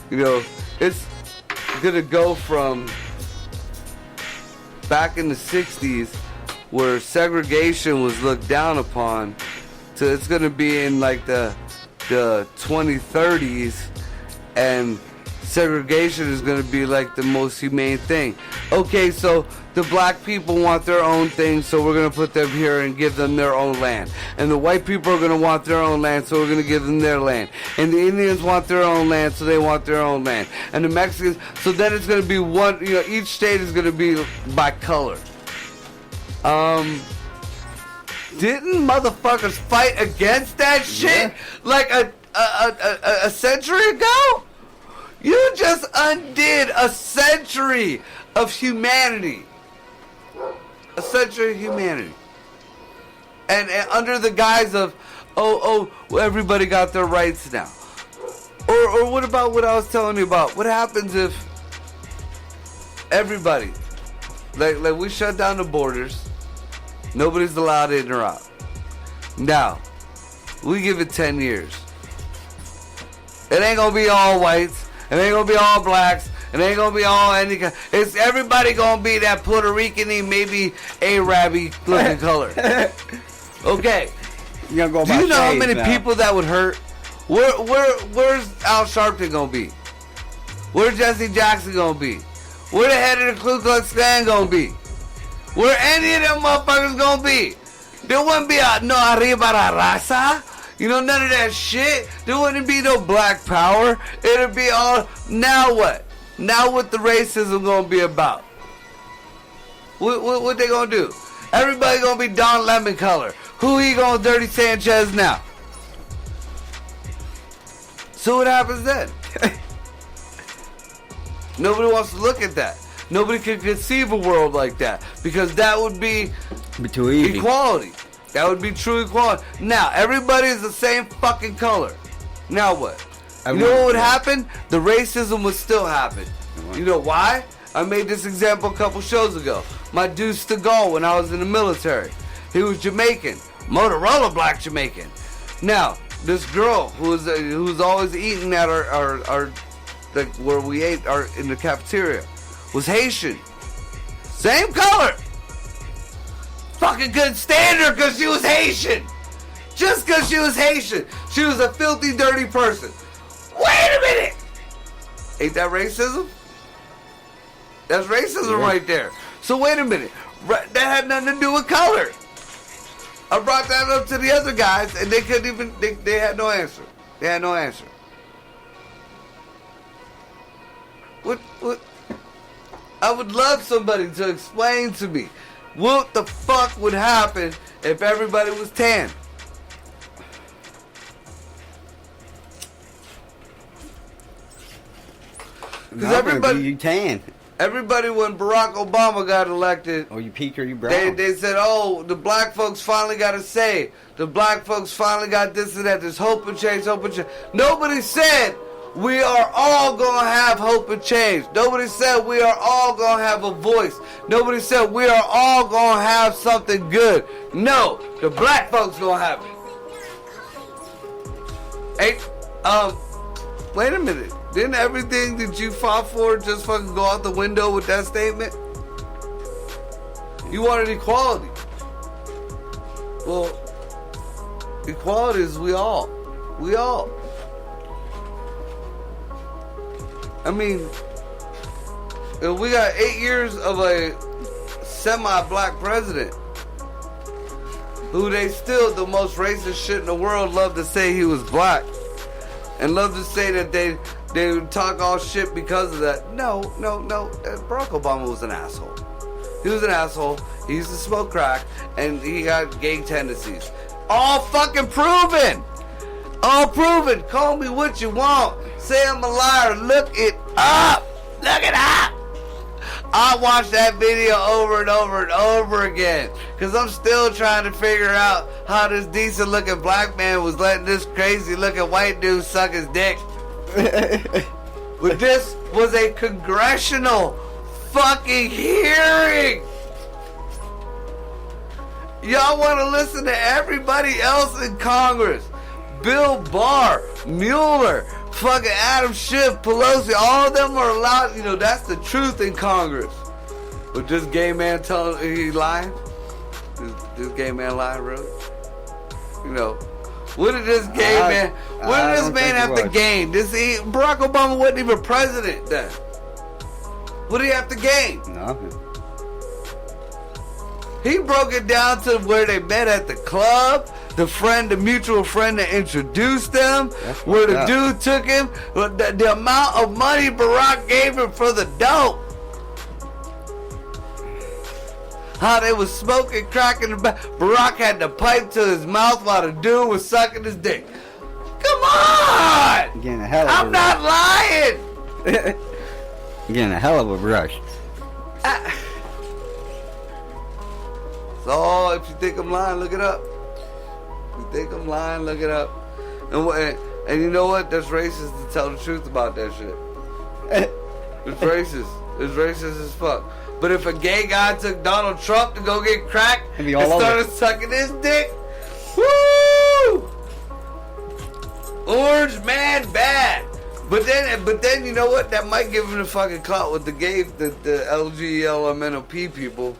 You know, it's going to go from back in the 60s where segregation was looked down upon to it's going to be in like the 2030s, and segregation is going to be like the most humane thing. Okay, so the black people want their own thing, so we're going to put them here and give them their own land. And the white people are going to want their own land, so we're going to give them their land. And the Indians want their own land, so they want their own land. And the Mexicans, so then it's going to be one, you know, each state is going to be by color. Didn't motherfuckers fight against that shit like a century ago? You just undid a century of humanity. A century of humanity. And under the guise of, well, everybody got their rights now. Or what about what I was telling you about? What happens if everybody, like we shut down the borders, nobody's allowed in or out. Now, we give it 10 years. It ain't gonna be all whites. It ain't gonna be all blacks. It ain't gonna be all any kind. It's everybody gonna be that Puerto Rican-y, maybe Arabic looking color. Okay. You gonna go Do you know how many people that would hurt? Where's Al Sharpton gonna be? Where's Jesse Jackson gonna be? Where the head of the Ku Klux Klan gonna be? Where any of them motherfuckers gonna be? There wouldn't be a no arriba la raza. You know, none of that shit. There wouldn't be no black power. It'd be all... Now what? Now what the racism gonna be about? What they gonna do? Everybody gonna be Don Lemon color. Who he gonna Dirty Sanchez now? So what happens then? Nobody wants to look at that. Nobody can conceive a world like that. Because that would be too easy. Equality. That would be true equality. Now, everybody is the same fucking color. Now what? You know what would happen? The racism would still happen. You know why? I made this example a couple shows ago. My dude Stegall, when I was in the military, he was Jamaican. Motorola black Jamaican. Now, this girl who's always eating at our like where we ate in the cafeteria was Haitian. Same color. Fucking couldn't stand her because she was Haitian. Just because she was Haitian. She was a filthy, dirty person. Wait a minute. Ain't that racism? That's racism right there. So wait a minute. That had nothing to do with color. I brought that up to the other guys and they couldn't even, they had no answer. They had no answer. What? I would love somebody to explain to me what the fuck would happen if everybody was tan? Because everybody you tan. Everybody, when Barack Obama got elected, Oh, you peak or you brown? they said, oh, the black folks finally got a say. The black folks finally got this and that. There's hope and change, hope and change. Nobody said we are all going to have hope and change. Nobody said we are all going to have a voice. Nobody said we are all going to have something good. No, the black folks going to have it. Hey, wait a minute. Didn't everything that you fought for just fucking go out the window with that statement? You wanted equality. Well, equality is we all. We all. I mean, we got 8 years of a semi-black president who they still, the most racist shit in the world, love to say he was black. And love to say that they would talk all shit because of that. No. Barack Obama was an asshole. He was an asshole. He used to smoke crack, and he got gay tendencies. All fucking proven. All proven. Call me what you want. Say I'm a liar. Look it up. Look it up. I watched that video over and over and over again, because I'm still trying to figure out how this decent looking black man was letting this crazy looking white dude suck his dick. But this was a congressional fucking hearing. Y'all want to listen to everybody else in Congress. Bill Barr, Mueller, fucking Adam Schiff, Pelosi, all of them are allowed. You know, that's the truth in Congress. But this gay man telling he lying? This gay man lying, really? You know, what did this gay man? What did this man have to gain? Barack Obama wasn't even president then. What did he have to gain? Nothing. He broke it down to where they met at the club. The mutual friend that introduced them, where the dude took him, the amount of money Barack gave him for the dope. How they was smoking crack in the back. Barack had the pipe to his mouth while the dude was sucking his dick. Come on! Getting a hell of I'm not lying! Getting a hell of a brush. So, if you think I'm lying, look it up. If you think I'm lying, look it up. And you know what? That's racist to tell the truth about that shit. It's racist. It's racist as fuck. But if a gay guy took Donald Trump to go get crack and started sucking his dick, woo! Orange man bad. But then you know what? That might give him the fucking clout with the LGLMNOP people.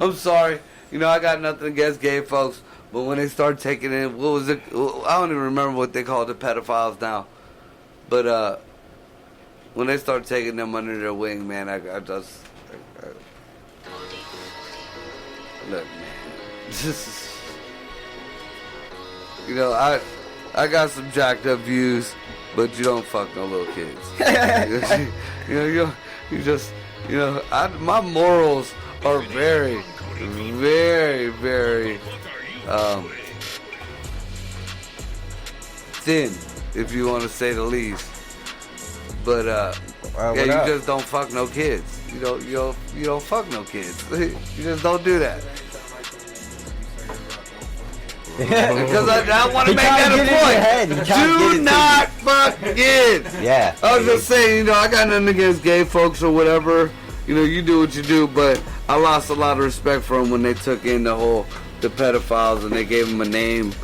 I'm sorry. You know, I got nothing against gay folks, but when they start taking in, what was it? I don't even remember what they call the pedophiles now. But when they start taking them under their wing, man, I just look, man. You know, I got some jacked up views, but you don't fuck no little kids. You know, my morals are very, very, very thin, if you want to say the least. But you just don't fuck no kids. You don't fuck no kids. You just don't do that. Because I want to make that a point. Do not fuck kids. Yeah. I was just saying, you know, I got nothing against gay folks or whatever. You know, you do what you do, but I lost a lot of respect for them when they took in the pedophiles and they gave them a name.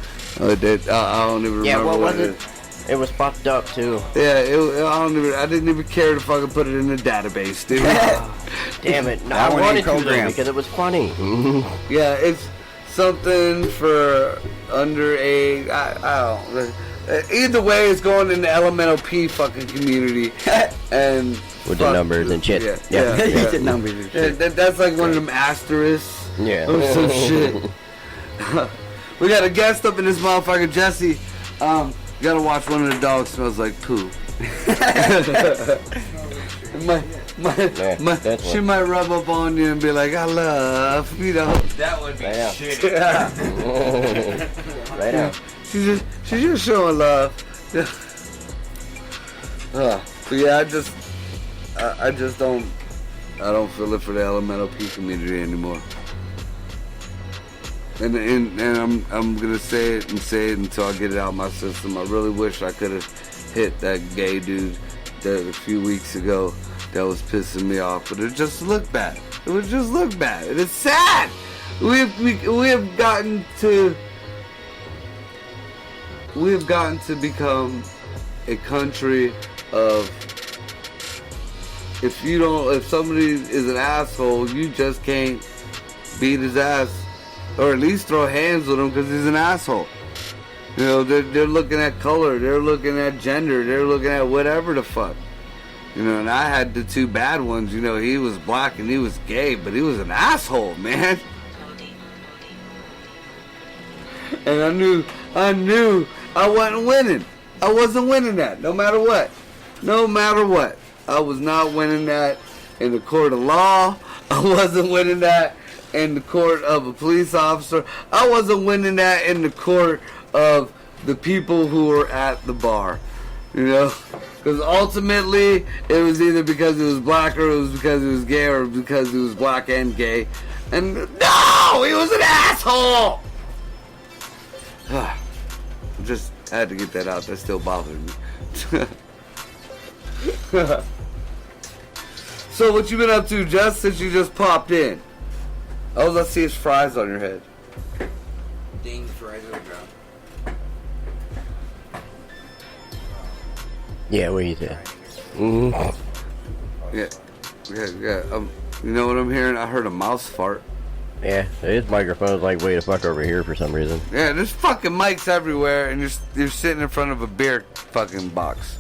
I don't even remember what it is. It was fucked up too. Yeah, I didn't even care to fucking put it in the database, dude. Damn it! No, I wanted to though, because it was funny. Yeah, it's something for underage. I don't. Either way, it's going in the elemental P fucking community, and with the numbers and shit. Yeah. The numbers and shit. That's like one of them asterisks. Yeah. Or some shit. We got a guest up in this motherfucker, Jesse. You gotta watch One of the Dogs Smells Like Poo. She might rub up on you and be like, I love, you know. That would be shit. Right now. She's just showing love. But yeah, I just don't feel it for the elemental P community anymore. And I'm gonna say it until I get it out of my system. I really wish I could have hit that gay dude that a few weeks ago that was pissing me off, but it just looked bad. It would just look bad. And it's sad. We have gotten to become a country of, if somebody is an asshole, you just can't beat his ass, or at least throw hands with him because he's an asshole. You know, they're looking at color, they're looking at gender, they're looking at whatever the fuck. You know, and I had the two bad ones. You know, he was black and he was gay, but he was an asshole, man. And I knew I wasn't winning. I wasn't winning that, no matter what. No matter what. I was not winning that in the court of law. I wasn't winning that in the court of a police officer. I wasn't winning that in the court of the people who were at the bar. You know? Because ultimately, it was either because he was black, or it was because he was gay, or because he was black and gay. And no! He was an asshole! Just had to get that out. That still bothers me. So what you been up to, Jess, since you just popped in? All I see is fries on your head. Ding, fries on the ground. Yeah, what do you say? Yeah. You know what I'm hearing? I heard a mouse fart. Yeah, his microphone's like way the fuck over here for some reason. Yeah, there's fucking mics everywhere, and you're sitting in front of a beer fucking box.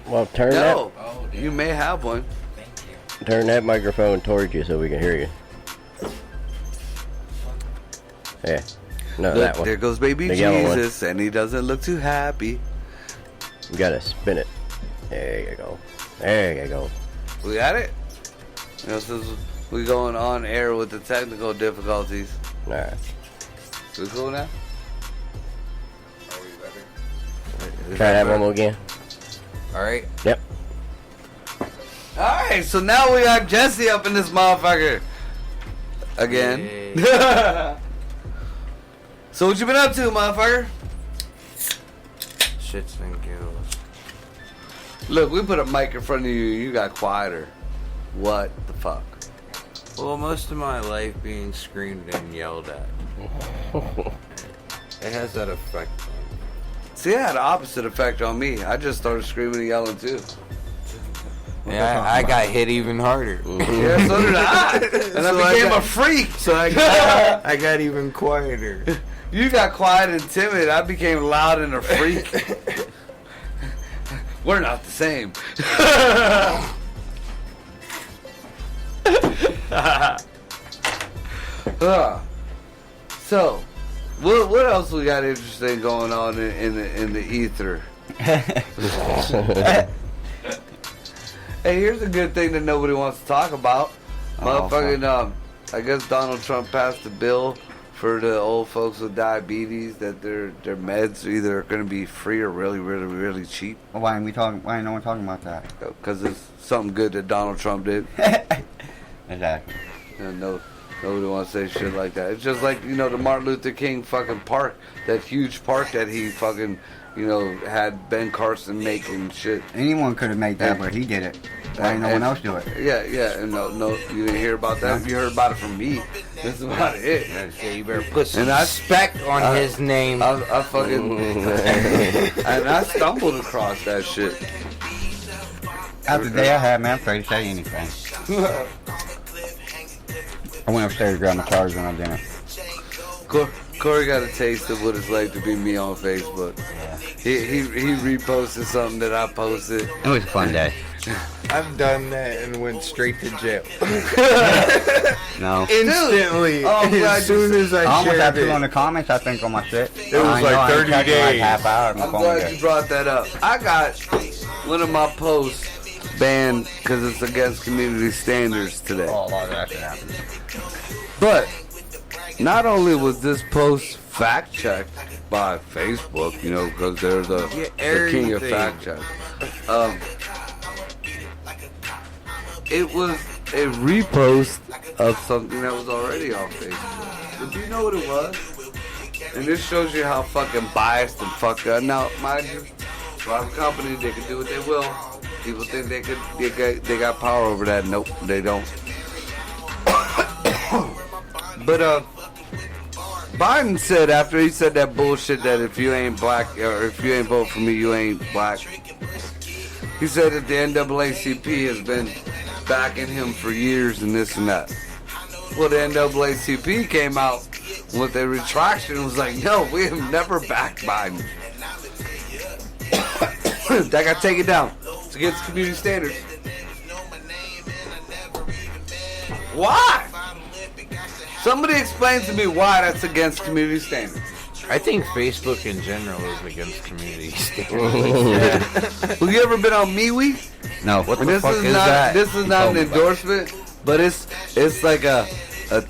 Well, turn No, you may have one. that microphone towards you so we can hear you. Yeah, no, Look, that one. there goes baby The yellow one. Jesus, and he doesn't look too happy. You gotta spin it. There you go. There you go. We got it? You know, since we going on air with the technical difficulties. Alright. We cool now? Try that one more again. Alright. Yep. Alright, so now we got Jesse up in this motherfucker. Again. So what you been up to, motherfucker? Shits and giggles. Look, we put a mic in front of you, you got quieter. What the fuck? Well, most of my life being screamed and yelled at. It has that effect on me. See, it had the opposite effect on me. I just started screaming and yelling too. Yeah, I got hit even harder. Yeah, so did I. And I became a freak. So I got even quieter. You got quiet and timid. I became loud and a freak. We're not the same. So, what else we got interesting going on in the ether? Hey, here's a good thing that nobody wants to talk about. Motherfucking, I guess Donald Trump passed a bill for the old folks with diabetes that their meds either going to be free or really, really, really cheap. Well, why ain't no one talking about that? Because it's something good that Donald Trump did. Exactly. And nobody wants to say shit like that. It's just like, you know, the Martin Luther King fucking park, that huge park that he fucking, you know, had Ben Carson making shit. Anyone could have made that, but he did it. Why ain't no one else do it? Yeah, and no, you didn't hear about that. You heard about it from me. That's about it. Yeah, you better put some And respect on his name. I fucking and I stumbled across that shit. After the day I had, man, I'm afraid to say anything. I went upstairs to grab my charger and I didn't. Corey got a taste of what it's like to be me on Facebook. He reposted something that I posted. It was a fun day. I've done that and went straight to jail. No. Instantly. As soon as I almost had shared to on it. the comments, I think, on my shit. It was like 30 days. Like half hour. I'm glad you brought that up. I got one of my posts banned because it's against community standards today. Oh, a lot of that shit happened. But not only was this post fact checked by Facebook, you know, because they're the king of fact check. it was a repost of something that was already on Facebook. But do you know what it was? And this shows you how fucking biased and fucked up. Now, mind you, private company, they can do what they will. People think they got power over that. Nope, they don't. But Biden said after he said that bullshit that if you ain't black or if you ain't vote for me, you ain't black. He said that the NAACP has been backing him for years and this and that. Well, the NAACP came out with a retraction and was like, no, we have never backed Biden. That got taken down. It's against community standards. Why? Somebody explain to me why that's against community standards. I think Facebook in general is against community standards. Have you ever been on MeWe? No. What the fuck is that? This is not an endorsement, but it's like a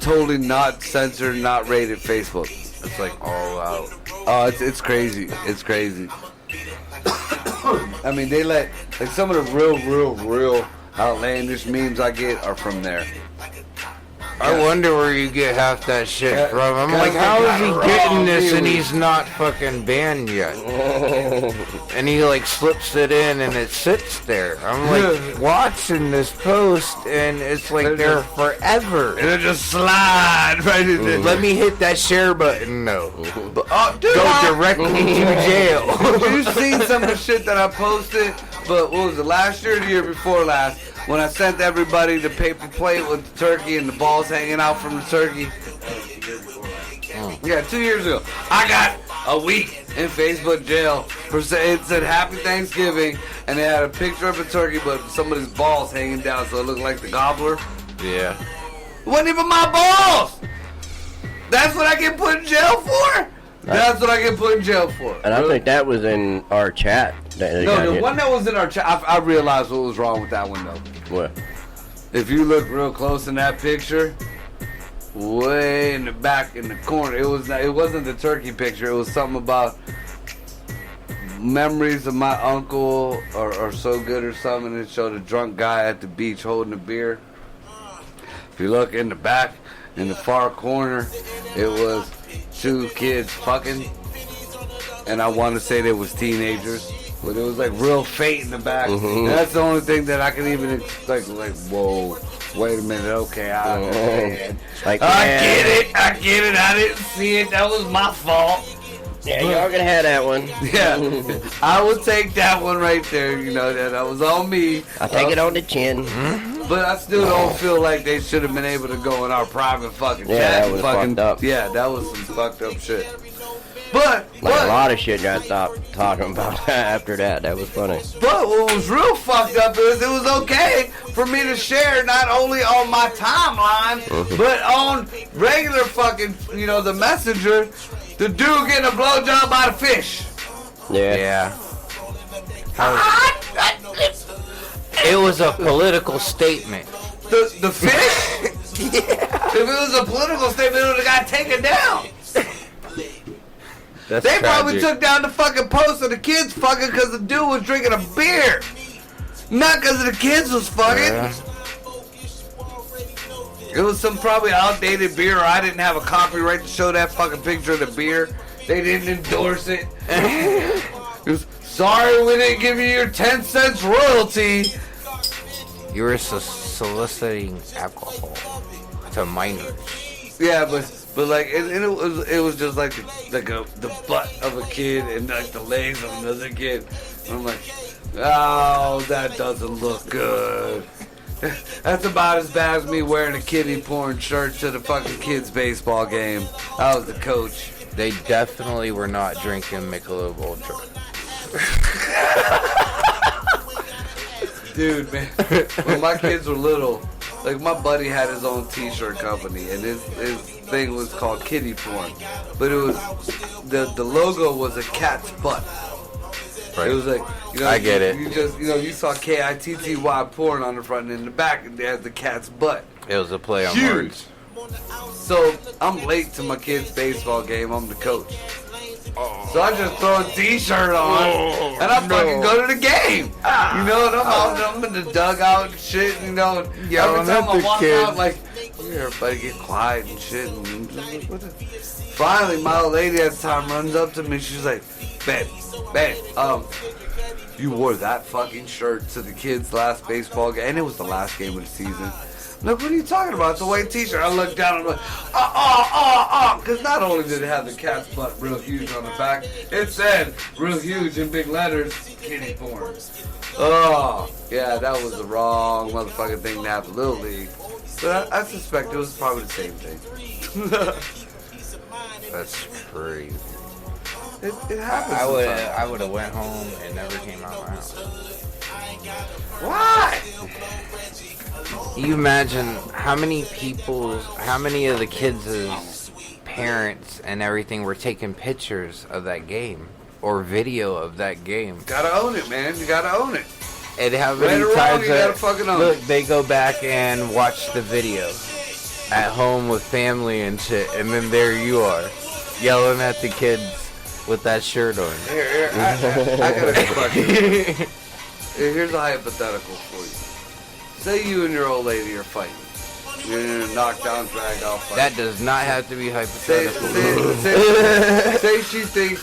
totally not censored, not rated Facebook. It's like all out. Oh, it's crazy. It's crazy. I mean, they let like some of the real outlandish memes I get are from there. I wonder where you get half that shit from. I'm like, how is he getting this and he's not fucking banned yet? And he like slips it in and it sits there. I'm like watching this post and it's like there forever. It'll just slide right in there. Let me hit that share button. No. Dude, Go directly to jail. You seen some of the shit that I posted? But what was it, last year or the year before last? When I sent everybody the paper plate with the turkey and the balls hanging out from the turkey. Yeah, 2 years ago. I got a week in Facebook jail for saying it said Happy Thanksgiving, and they had a picture of a turkey, but somebody's balls hanging down, so it looked like the gobbler. Yeah. It wasn't even my balls. That's what I get put in jail for. That's what I get put in jail for. And I think that was in our chat. No, the one that was in our chat, I realized what was wrong with that one, though. What? If you look real close in that picture, way in the back in the corner, it wasn't the turkey picture. It was something about memories of my uncle or so good or something. It showed a drunk guy at the beach holding a beer. If you look in the back, in the far corner, it was 2 kids fucking. And I want to say they was teenagers. But it was like real fate in the back. And that's the only thing that I can even like whoa, wait a minute, okay, I get it, I didn't see it, that was my fault. Yeah, y'all gonna have that one. Yeah, I will take that one right there, you know, that was on me. I'll take it on the chin. But I still don't feel like they should have been able to go in our private fucking chat. That was fucked up. Yeah, that was some fucked up shit. But a lot of shit got stopped talking about after that. That was funny. But what was real fucked up is it was okay for me to share not only on my timeline, but on regular fucking, you know, the messenger, the dude getting a blowjob by the fish. Yeah. It was a political statement. The fish? Yeah. If it was a political statement, it would have got taken down. That's they tragic. probably took down the fucking post of the kids fucking because the dude was drinking a beer. Not because the kids was fucking. Yeah. It was some probably outdated beer, or I didn't have a copyright to show that fucking picture of the beer. They didn't endorse it. It was, sorry we didn't give you your 10 cents royalty. You were soliciting alcohol to minors. Yeah, but like it was just like the butt of a kid and like the legs of another kid. And I'm like, oh, that doesn't look good. That's about as bad as me wearing a kiddie porn shirt to the fucking kids baseball game. I was the coach. They definitely were not drinking Michelob Ultra. Dude, man, when my kids were little, like my buddy had his own t-shirt company, and his thing was called Kitty Porn, but it was the logo was a cat's butt. Right. It was like, you know, I get it. You just, you know, you saw KITTY porn on the front and in the back, and they had the cat's butt. It was a play on Huge. words. So I'm late to my kid's baseball game. I'm the coach. So I just throw a t-shirt on and I fucking go to the game. You know, and I'm in the dugout and shit, you know. Yelling Every time at I the walk kid. out, like, everybody get quiet and shit. And what the? Finally, my old lady at the time runs up to me. She's like, babe, you wore that fucking shirt to the kids' last baseball game, and it was the last game of the season. Look, what are you talking about? It's a white t-shirt. I look down and I'm like, because not only did it have the cat's butt real huge on the back, it said real huge in big letters, kitty porn. Oh, yeah, that was the wrong motherfucking thing to have the Little League. But I suspect it was probably the same thing. That's crazy. It happens. I would have went home and never came out of my house. Why? You imagine how many of the kids' parents and everything were taking pictures of that game or video of that game. Gotta own it, man. You gotta own it. And how Right many or wrong, times you gotta fucking own look, it. they go back and watch the video at home with family and shit, and then there you are, yelling at the kids with that shirt on. Here, I got a question. Here's a hypothetical for you. Say you and your old lady are fighting. You're in a knockdown, drag out fight. That does not have to be hypothetical. Say she thinks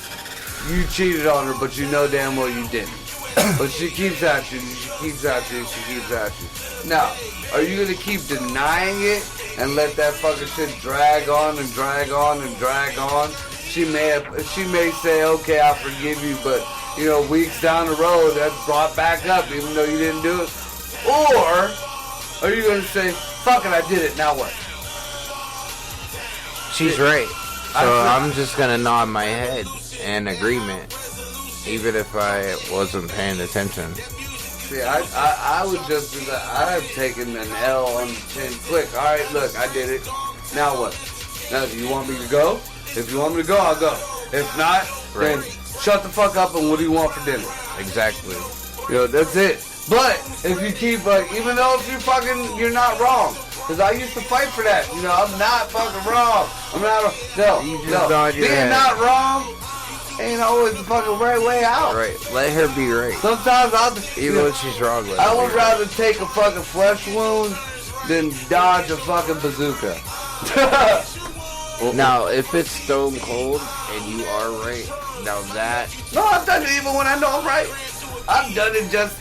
you cheated on her, but you know damn well you didn't. But she keeps at you, she keeps at you, she keeps at you. Now, are you gonna keep denying it and let that fucking shit drag on and drag on and drag on? She may say, okay, I forgive you, but you know, weeks down the road, that's brought back up, even though you didn't do it. Or are you gonna say, fuck it, I did it, now what? She's right. So I'm just gonna nod my head in agreement, even if I wasn't paying attention. See, I would just do that. I've taken an L on the chin quick. All right, look, I did it. Now what? Now, do you want me to go? If you want me to go, I'll go. If not, then shut the fuck up and what do you want for dinner? Exactly. You know, that's it. But if you keep, even though if you're not wrong. Because I used to fight for that. You know, I'm not fucking wrong. I'm not, no. Being not wrong ain't always the fucking right way out. Right. Let her be right. Sometimes even when she's wrong. I would rather take a fucking flesh wound than dodge a fucking bazooka. Now, if it's stone cold and you are right, now that... No, I've done it even when I know I'm right. I've done it just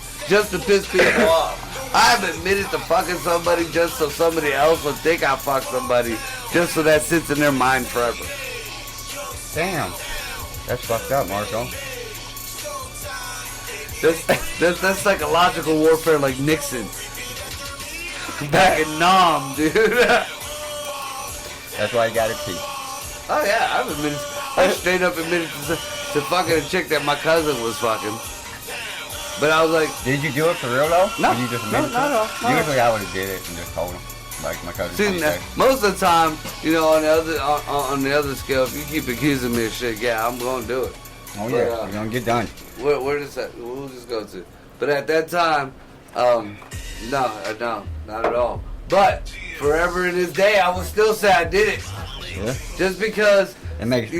to piss people off. I've admitted to fucking somebody just so somebody else will think I fucked somebody, just so that sits in their mind forever. Damn. That's fucked up, Marco. That's psychological warfare like Nixon. Back in Nam, dude. That's why you got to pee. Oh yeah, I straight up admitted to fucking a chick that my cousin was fucking. But I was like, did you do it for real though? No, Or you just no. Usually I would have did it and just told him, like my cousin. See, most of the time, you know, on the other scale, if you keep accusing me of shit, yeah, I'm gonna do it. Oh yeah, you're gonna get done. Where does that? We'll just go to. But at that time, no, not at all. But forever in this day, I would still say I did it. Yeah. Just because, it makes,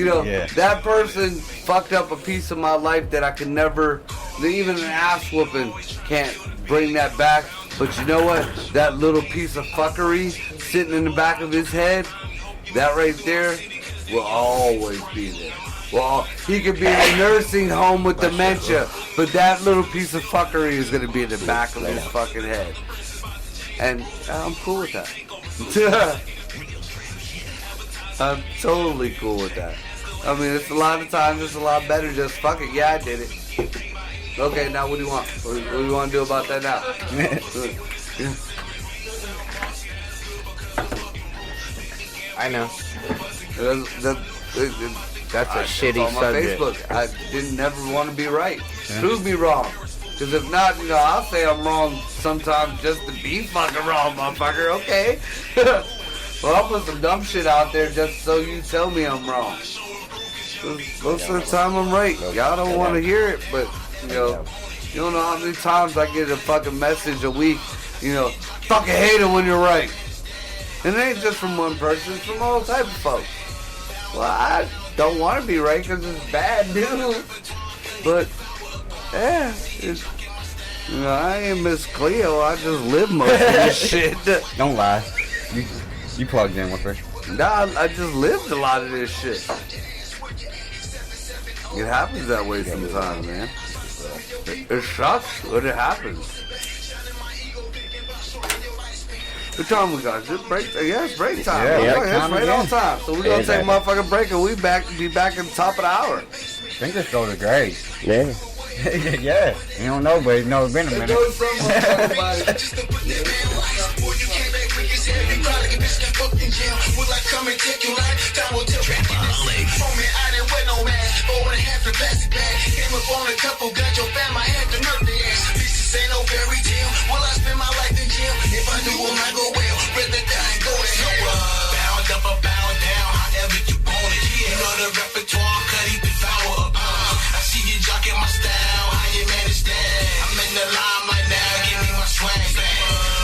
that person fucked up a piece of my life that I could never, even an ass whooping can't bring that back. But you know what? That little piece of fuckery sitting in the back of his head, that right there will always be there. Well, he could be in a nursing home with dementia, but that little piece of fuckery is going to be in the back of his fucking head. And I'm cool with that. I'm totally cool with that. I mean, it's a lot of times, it's a lot better just fuck it. Yeah, I did it. Okay, now what do you want? What do you want to do about that now? I know. That's a shitty on my subject. Facebook. I didn't never want to be right. Prove me wrong. Because if not, you know, I'll say I'm wrong sometimes just to be fucking wrong, motherfucker. Okay. Well, I'll put some dumb shit out there just so you tell me I'm wrong. Most of the time I'm right. Y'all don't want to hear it, but, you know, you don't know how many times I get a fucking message a week, you know, fucking hate it when you're right. And it ain't just from one person, it's from all type of folks. Well, I don't want to be right because it's bad, dude. But, yeah, You know, I ain't Miss Cleo. I just live most of this shit. Don't lie. You plugged in with her. Nah, I just lived a lot of this shit. It happens that way sometimes, man. It sucks, but it happens. What time we got? Is it break? Yeah, it's break time. Yeah, it's right on time. So we're gonna take a motherfucking break and be back at the top of the hour. I think this goes to great. Yeah. Yeah. You don't know, but it's never been a minute. Ain't no fairy tale. Will I spend my life in jail? If I do, will I go well? Rather die and go to hell. Bound up or bound down, however you want it. You know the repertoire, cut it, devour a bomb. I see you jocking my style, how you manage that? I'm in the limelight now, give me my swag back.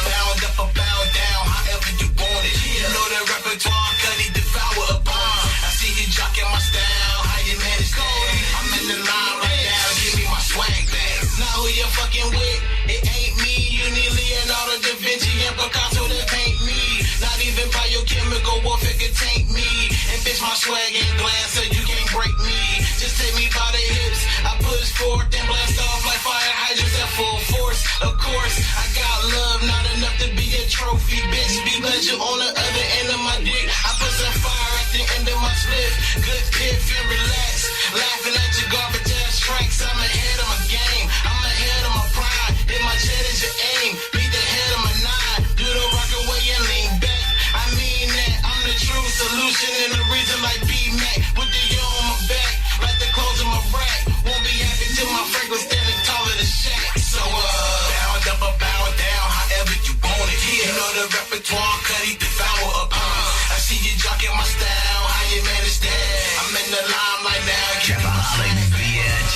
Bound up or bound down, however you want it. You know the repertoire, cut it, devour a bomb. I see you jocking my style, how you manage that? I'm in the limelight now, give me my swag back. Now who you fucking with? It ain't me. You need Leonardo da Vinci and Picasso to paint me. Not even biochemical warfare could taint me. And bitch, my swag ain't glass, so you can't break me. Just take me by the hips. I push forth and blast off like fire hydrants at full force. Of course, I got love, not enough to be a trophy, bitch. Because you on the other end of my dick. I put some fire at the end of my split. Good piff and relax. Laughing at your garbage ass tracks. I'm ahead of my game. I'm ahead of my pride. Hit my chest as your aim. Beat the head of my nine. Do the rock away and lean back. I mean that. I'm the true solution and the reason like B-Mac. With the yo on my back. Like the clothes in my rack. Won't be happy till my fragrance standing tall in the shack. So, bound up or bound down. However you want it. You know the repertoire. Cut it, devour a bomb. I see you jocking my style. How you manage that? I'm in the limelight now. Give me my swag.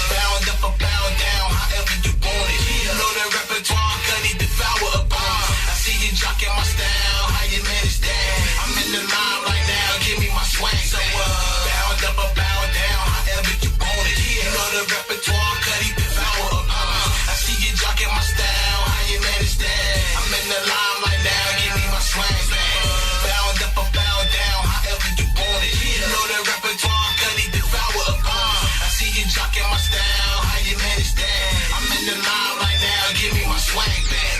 Bound up or bound down. However you want it. You know the repertoire. Cut it, devour a bomb. I see you jocking my style. How you manage that? I'm in the limelight now. Give me my swag. So, bound up or bound down. However you want it. You know the repertoire. Cut it, devour a bomb. I see you jocking my style. How you manage that? I'm in the limelight now. Give me my swag back. Bound up or bound down. However you want it. You know the repertoire. Cut it, devour a bomb. I see you jocking my style. How you manage that? I'm in the limelight now. Give me my swag back.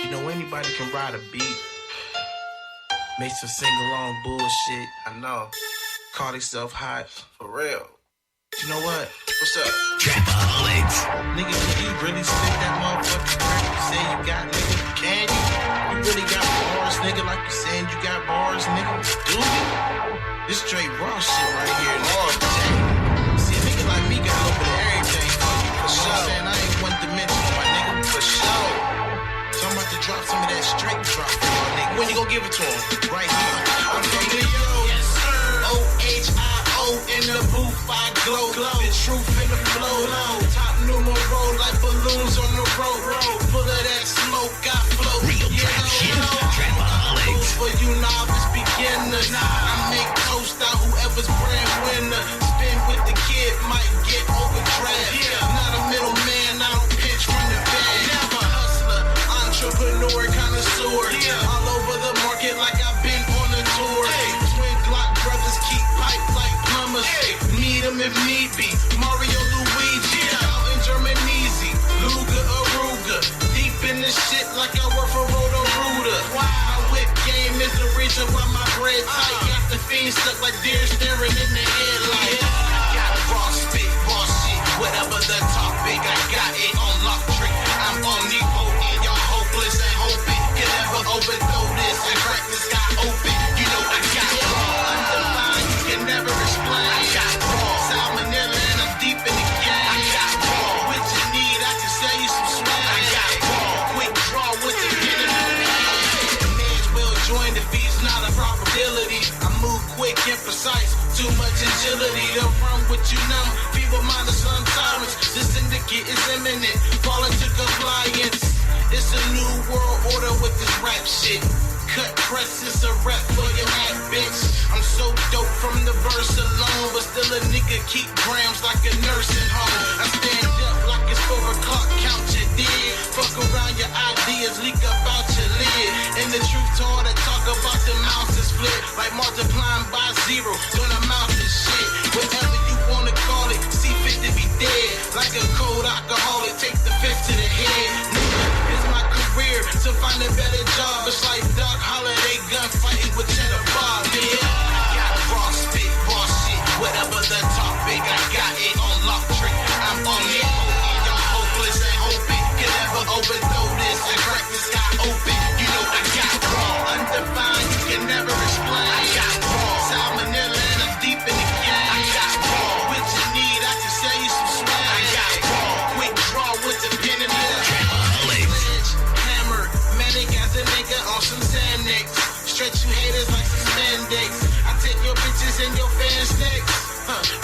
You know anybody can ride a beat. Make some sing-along bullshit. I know. Call themselves hot. For real. You know what? What's up? Trapaholics. Nigga, can you really spit that motherfucking crap you say you got, nigga? Can you? You really got bars, nigga, like you saying you got bars, nigga? Do you? This straight raw shit right here, nigga. See, a nigga like me got a little bit of everything. For sure. Man, I ain't one dimensional, my nigga. For sure. So I'm about to drop some of that straight drop for y'all, nigga. When you gonna give it to him? Right here. I'm from New York. Yes, sir. O-H-I-O in the booth, I glow. The truth in the flow. Top numero like balloons on the road. Full of that smoke, I flow. Real trap shit. Trapaholics. For you novice beginners. I make toast out whoever's brand winner. Spin with the kid, might get overdraft. Not a middleman, I don't pitch from the bag. Never hustler, entrepreneur, connoisseur. All over the market like I've been on a tour. Twin Glock brothers keep pipe like plumbers. Meet them if need be. Mario Luigi, out in Germany, Luga Aruga. Deep in this shit like I work for Roto-Rooter. My whip game is the reason why my bread tight. Got the fiend stuck like deer staring in the headlight. Got raw spit, raw shit. Whatever the topic, I got it on lock trick. I'm omnipotent, y'all hopeless and hoping. Can never overthrow this and crack the sky open. You know I got raw, undefined, you can never explain. I got raw, salmonella and I'm deep in the game. I got raw, what you need, I can sell you some swag. I got raw, quick draw with the pen in the hand. Man's well joined if he's not a probability. I move quick and precise, too much agility to run with you now. Feeble-minded sometimes, the syndicate is imminent. Fall into compliance. It's a new world order with this rap shit. Cut press is a rap for your hat, bitch. I'm so dope from the verse alone, but still a nigga keep grams like a nursing home. I stand up like it's 4 o'clock. ideas leak up out your lid. And the truth told to talk about the mouse is split. Like multiplying by zero, don't amount to shit. Whatever you wanna call it, see fit to be dead. Like a cold alcoholic, take the fifth to the head. It's my career to find a better job. It's like Doc Holiday gunfighting with Cheddar Bob. Yeah, I got raw spit, raw shit. Whatever the topic, I got it on lock trick. I'm on it. Y'all hopeless and hoping can never overthrow this and crack the sky open. You know I got raw, undefined, you can never explain. I got raw, salmonella and I'm deep in the game. I got raw, what you need, I can sell you some swag. I got raw, quick draw with the pen and the hammer, manic as a nigga on some Xanax. Stretch you haters like some spandex. I take your bitches and your fans next.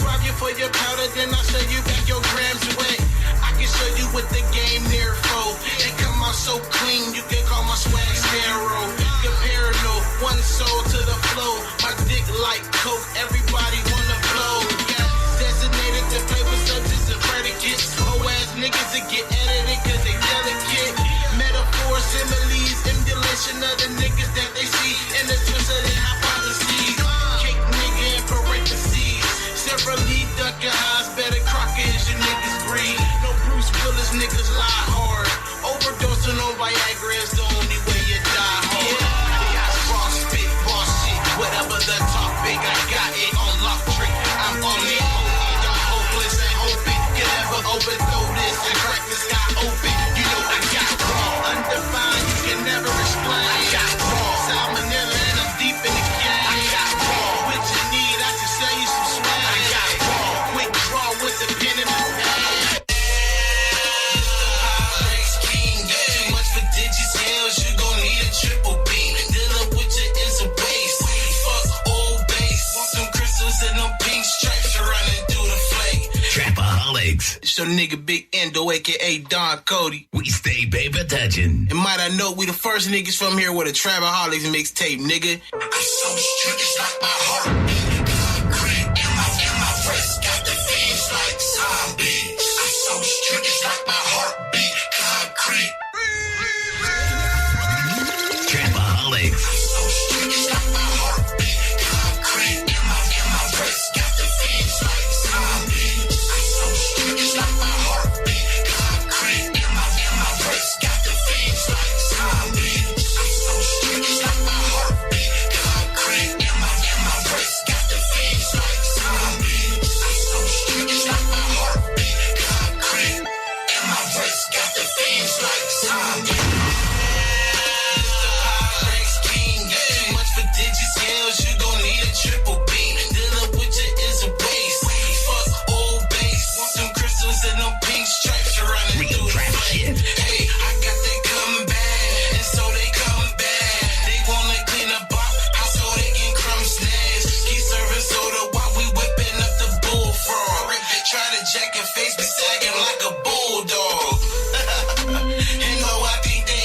Rob you for your powder, then I'll show you back your grams away. I can show you what the game there for. They come out so clean, you can call my swag narrow. Compare no one soul to the flow. My dick like coke, everybody wanna blow. Yeah, designated to play with subjects and predicates. Whole ass niggas that get edited cause they delicate. Metaphors, similes, emulation of the niggas that they see. In the twist of their hypotheses. Cake nigga in parentheses. Severally ducking highs, better crocker as your niggas breathe. No Bruce Willis, niggas lie hard. Overdosing on Viagra is the only way you die hard. Yeah, I raw spit, raw shit. Whatever the topic, I got it on lock trick. I'm on it. Y'all hopeless and hoping can never overthrow this and crack the sky open. You know I got raw, undefined, you can never explain. I got raw, salmonella and I'm deep in the game. I got raw, what you need, I can sell you some swag. I got raw, quick draw with the pen and the pad. King, too much for digits, you gon' need a triple B. Dealing with you is a waste. Fuck old base, want some crystals and them pink stripes running through the flake. Trapaholics. It's your nigga Big Endo, aka Don Cody. We stay paper touching. And might I note, we the first niggas from here with a Trapaholics mixtape, nigga. I'm so strict, it's like my heartbeat. Concrete in my wrist, got the veins like zombies. I'm so strict, it's like my heartbeat. Concrete. Trapaholics. I'm so strict, it's like my heartbeat. Concrete in my wrist, got the veins like zombies. I'm so strict, it's like my heartbeat. Concrete in my wrist, got the veins like zombies. I'm so strict, it's like my heartbeat. Concrete in my wrist, got the veins like zombies. I'm so strict, it's like my heartbeat. Concrete in my wrist, got the veins like zombies. Too much for digits, you gon' need a triple B. Dealing with you is a waste. Fuck old base, want some crystals and them pink stripes running Real through the trap flame. shit. Hey, I got that coming back, and so they coming back. They wanna clean up our house so they can crumb snags. Keep serving soda while we whipping up the bullfrog. Try to jack your face, be sagging like a bulldog. And no, I think they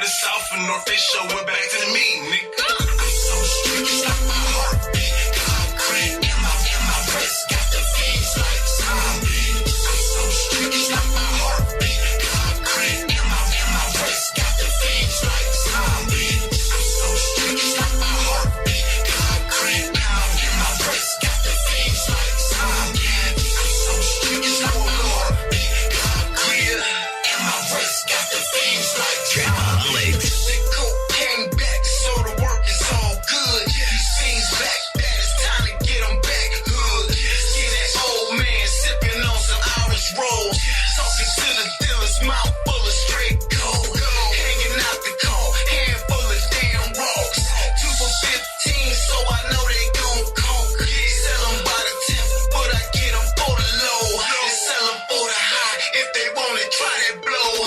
the south and north, they show it back to me, nigga. I'm so strict, it's like my heartbeat. Concrete in my wrist, got the veins like zombie. I'm so strict, it's like my heartbeat. Concrete in my wrist, got the veins like zombie. I'm so strict, it's like my heartbeat. Concrete in my wrist, got the veins like zombie. I'm so strict, it's like my heartbeat. Concrete in my wrist, got the veins like Trapaholics. Cocaine back, so the work is all good. These fiends back, that it's time to get them back hood. See that old man sipping on some Irish rolls. Talking to the dealer's mouth full of straight gold. Hanging out the car, handful of damn rocks. 2 for 15, so I know they gon' conk. Sell them by the 10th, but I get them for the low. And sell them for the high, if they want it, try that blow.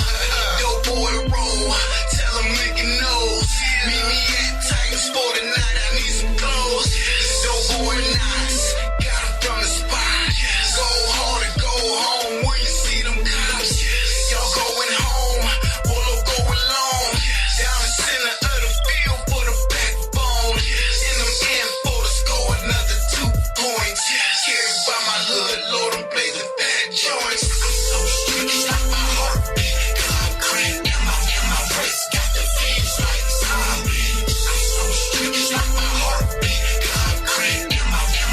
Dope boy roll, tell them nigga knows. Meet me at Titans for the night, I need some clothes. Dope boy nice, got him from the spot. Go hard and go home when you see them cops. Y'all going home, Polo going long. Down the center of the field for the backbone. In them in for the score, another 2 points. Carried by my hood, Lord, I'm blazing fat joints. I'm so strict, it's like my heartbeat. Concrete in my wrist, got the veins like zombie. I'm so strict, it's like my heartbeat. Concrete in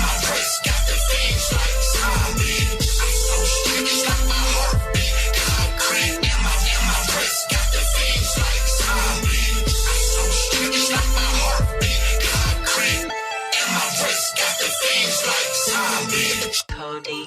my wrist, got the veins like zombie. I'm so strict, it's like my heartbeat. Concrete in my wrist, got the veins like zombie. I'm so strict, it's like my heartbeat. Concrete in my wrist, got the veins like zombie. Cody.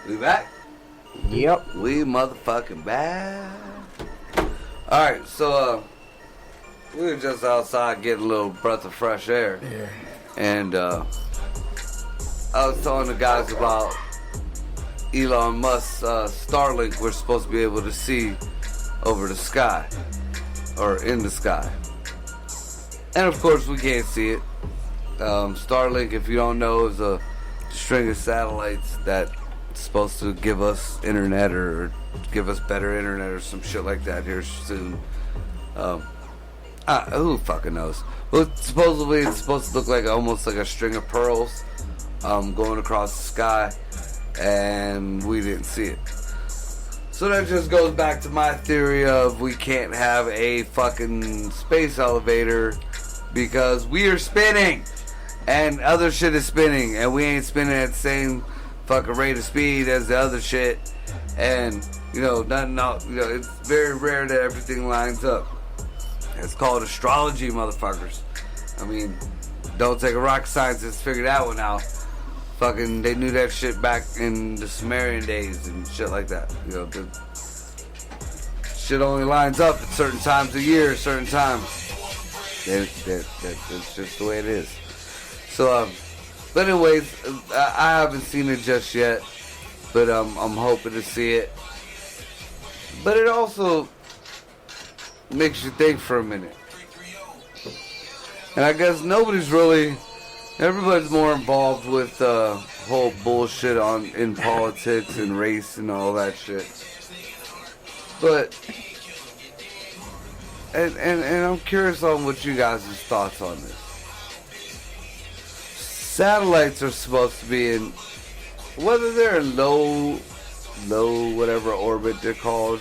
We back? Yep. We motherfucking back. Alright, so we were just outside getting a little breath of fresh air. Yeah. And I was telling the guys about Elon Musk's Starlink we're supposed to be able to see over the sky. Or in the sky. And of course we can't see it. Starlink, if you don't know, is a string of satellites that's supposed to give us internet or give us better internet or some shit like that here soon. Who fucking knows? Well, supposedly it's supposed to look like almost like a string of pearls going across the sky, and we didn't see it. So that just goes back to my theory of we can't have a fucking space elevator because we are spinning and other shit is spinning and we ain't spinning at the same fucking rate of speed as the other shit. And it's very rare that everything lines up. It's called astrology, motherfuckers. I mean, don't take a rocket scientist to figure that one out. Fucking, they knew that shit back in the Sumerian days and shit like that. The shit only lines up at certain times of year, certain times. That's just the way it is. So, but anyways, I haven't seen it just yet, but I'm hoping to see it. But it also makes you think for a minute. And I guess nobody's really Everybody's more involved with whole bullshit in politics and race and all that shit. But and I'm curious on what you guys' thoughts on this. Satellites are supposed to be in, whether they're in low whatever orbit they're called,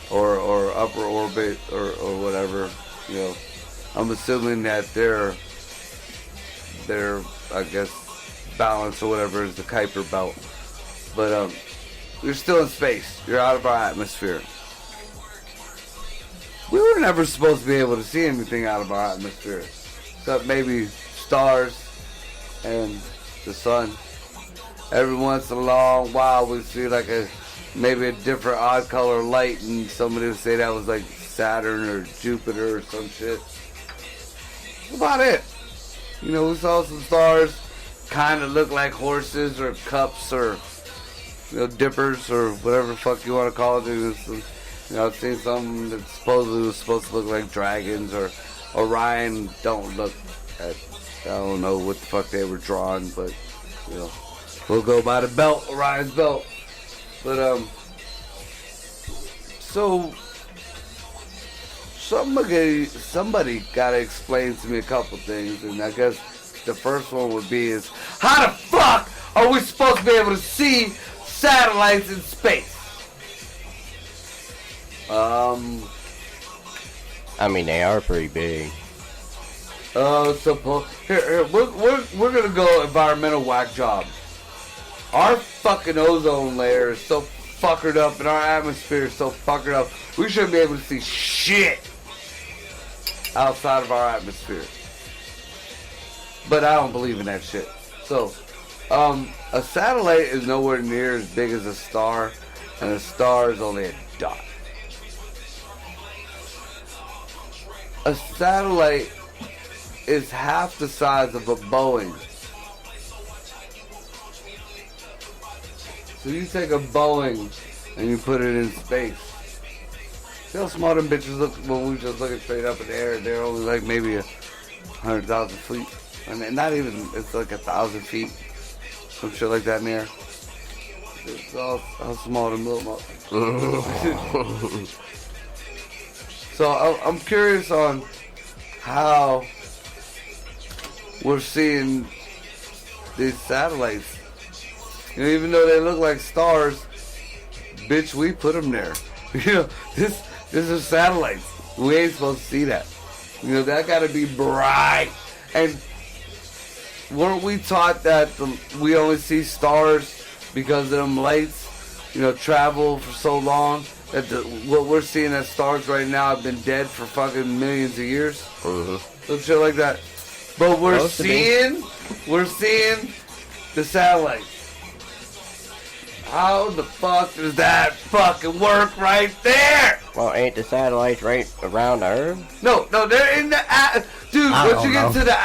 or upper orbit or whatever, you know. I'm assuming that they're I guess balance or whatever is the Kuiper belt. But you're still in space. You're out of our atmosphere. We were never supposed to be able to see anything out of our atmosphere, except maybe stars and the sun. Every once in a long while we see like maybe a different odd color light, and somebody would say that was like Saturn or Jupiter or some shit. That's about it. You know, we saw some stars kind of look like horses or cups or, you know, dippers or whatever the fuck you want to call it. You know, I've seen something that supposedly was supposed to look like dragons, or Orion don't look at, I don't know what the fuck they were drawing, but, you know, we'll go by the belt, Orion's belt. But, so, somebody gotta explain to me a couple things, and I guess the first one would be is, how the fuck are we supposed to be able to see satellites in space? I mean, they are pretty big. Here, we're gonna go environmental whack job. Our fucking ozone layer is so fuckered up, and our atmosphere is so fuckered up, we shouldn't be able to see shit outside of our atmosphere. But I don't believe in that shit. So, a satellite is nowhere near as big as a star, and a star is only a dot. A satellite is half the size of a Boeing. So you take a Boeing and you put it in space. See how small them bitches look when we just looking straight up in the air? They're only like maybe 100,000 feet. And not even, it's like 1,000 feet. Some shit like that in the air. It's all how small them look. So I'm curious on how we're seeing these satellites. You know, even though they look like stars, bitch, we put them there. You know, this is satellites. We ain't supposed to see that. You know, that gotta be bright. And weren't we taught that we only see stars because of them lights, you know, travel for so long? That what we're seeing as stars right now have been dead for fucking millions of years. Some shit like that. But we're seeing the satellites. How the fuck does that fucking work right there? Well, ain't the satellites right around the Earth? No, they're in the dude. Once you get to the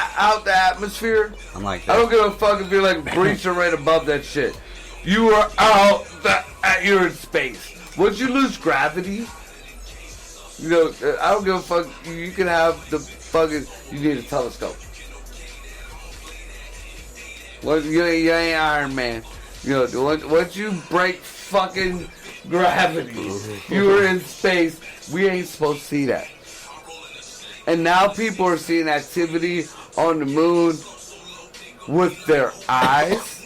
atmosphere, I'm like that. I don't give a fuck if you're like breaching right above that shit. You are out. You're in space. Once you lose gravity, you know, I don't give a fuck. You can have the fucking. You need a telescope. Well, you ain't Iron Man. You know, once you break fucking gravity, you are in space. We ain't supposed to see that. And now people are seeing activity on the moon with their eyes.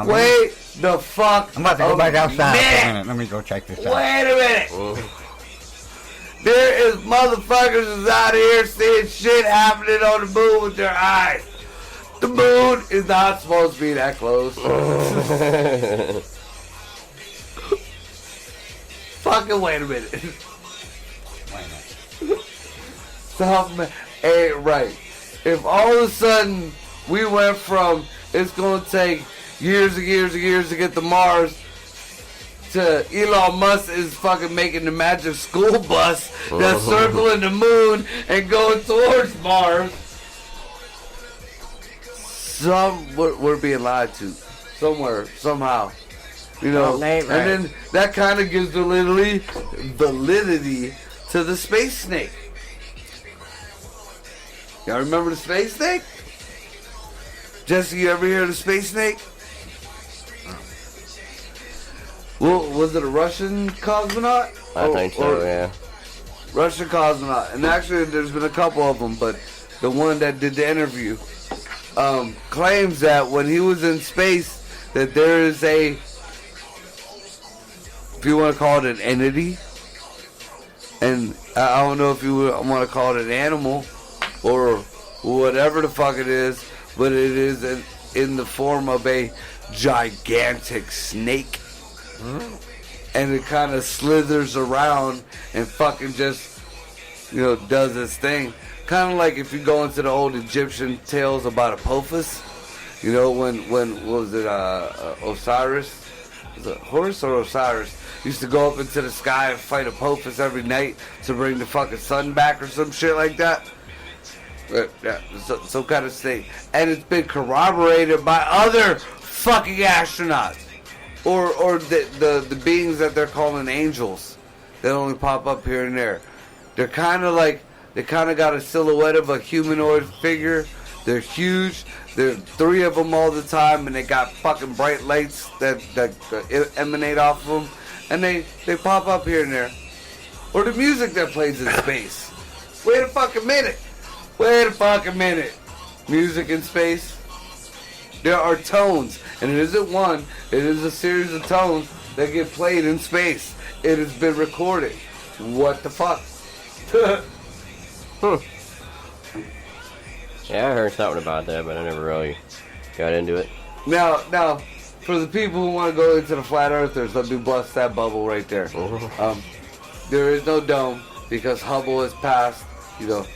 Wait the fuck. I'm about to go back outside for a minute. Let me go check this out. Wait a minute. There is motherfuckers is out here seeing shit happening on the moon with their eyes. The moon is not supposed to be that close. Fucking wait a minute. Something ain't right. If all of a sudden we went from it's gonna take years and years and years to get to Mars to Elon Musk is fucking making the magic school bus that's circling the moon and going towards Mars. We're being lied to somewhere, somehow, you know, and then that kind of gives validity to the space snake. Y'all remember the space snake? Jesse, you ever hear of the space snake? Well, was it a Russian cosmonaut? I think so, yeah. Russian cosmonaut. And actually, there's been a couple of them, but the one that did the interview claims that when he was in space, that there is a, if you want to call it an entity, and I don't know if you want to call it an animal or whatever the fuck it is, but it is in the form of a gigantic snake. And it kind of slithers around and fucking just, does its thing. Kind of like if you go into the old Egyptian tales about Apophis. When what was it, Osiris? Was it Horus or Osiris? Used to go up into the sky and fight Apophis every night to bring the fucking sun back or some shit like that. Yeah, some kind of snake. And it's been corroborated by other fucking astronauts. Or the beings that they're calling angels that only pop up here and there. They're kind of got a silhouette of a humanoid figure. They're huge. There are 3 of them all the time, and they got fucking bright lights that emanate off of them. And they pop up here and there. Or the music that plays in space. Wait a fucking minute. Music in space. There are tones, and it isn't one, it is a series of tones that get played in space. It has been recorded. What the fuck? Yeah, I heard something about that, but I never really got into it. Now, for the people who want to go into the flat earthers, let me bust that bubble right there. There is no dome because Hubble has passed.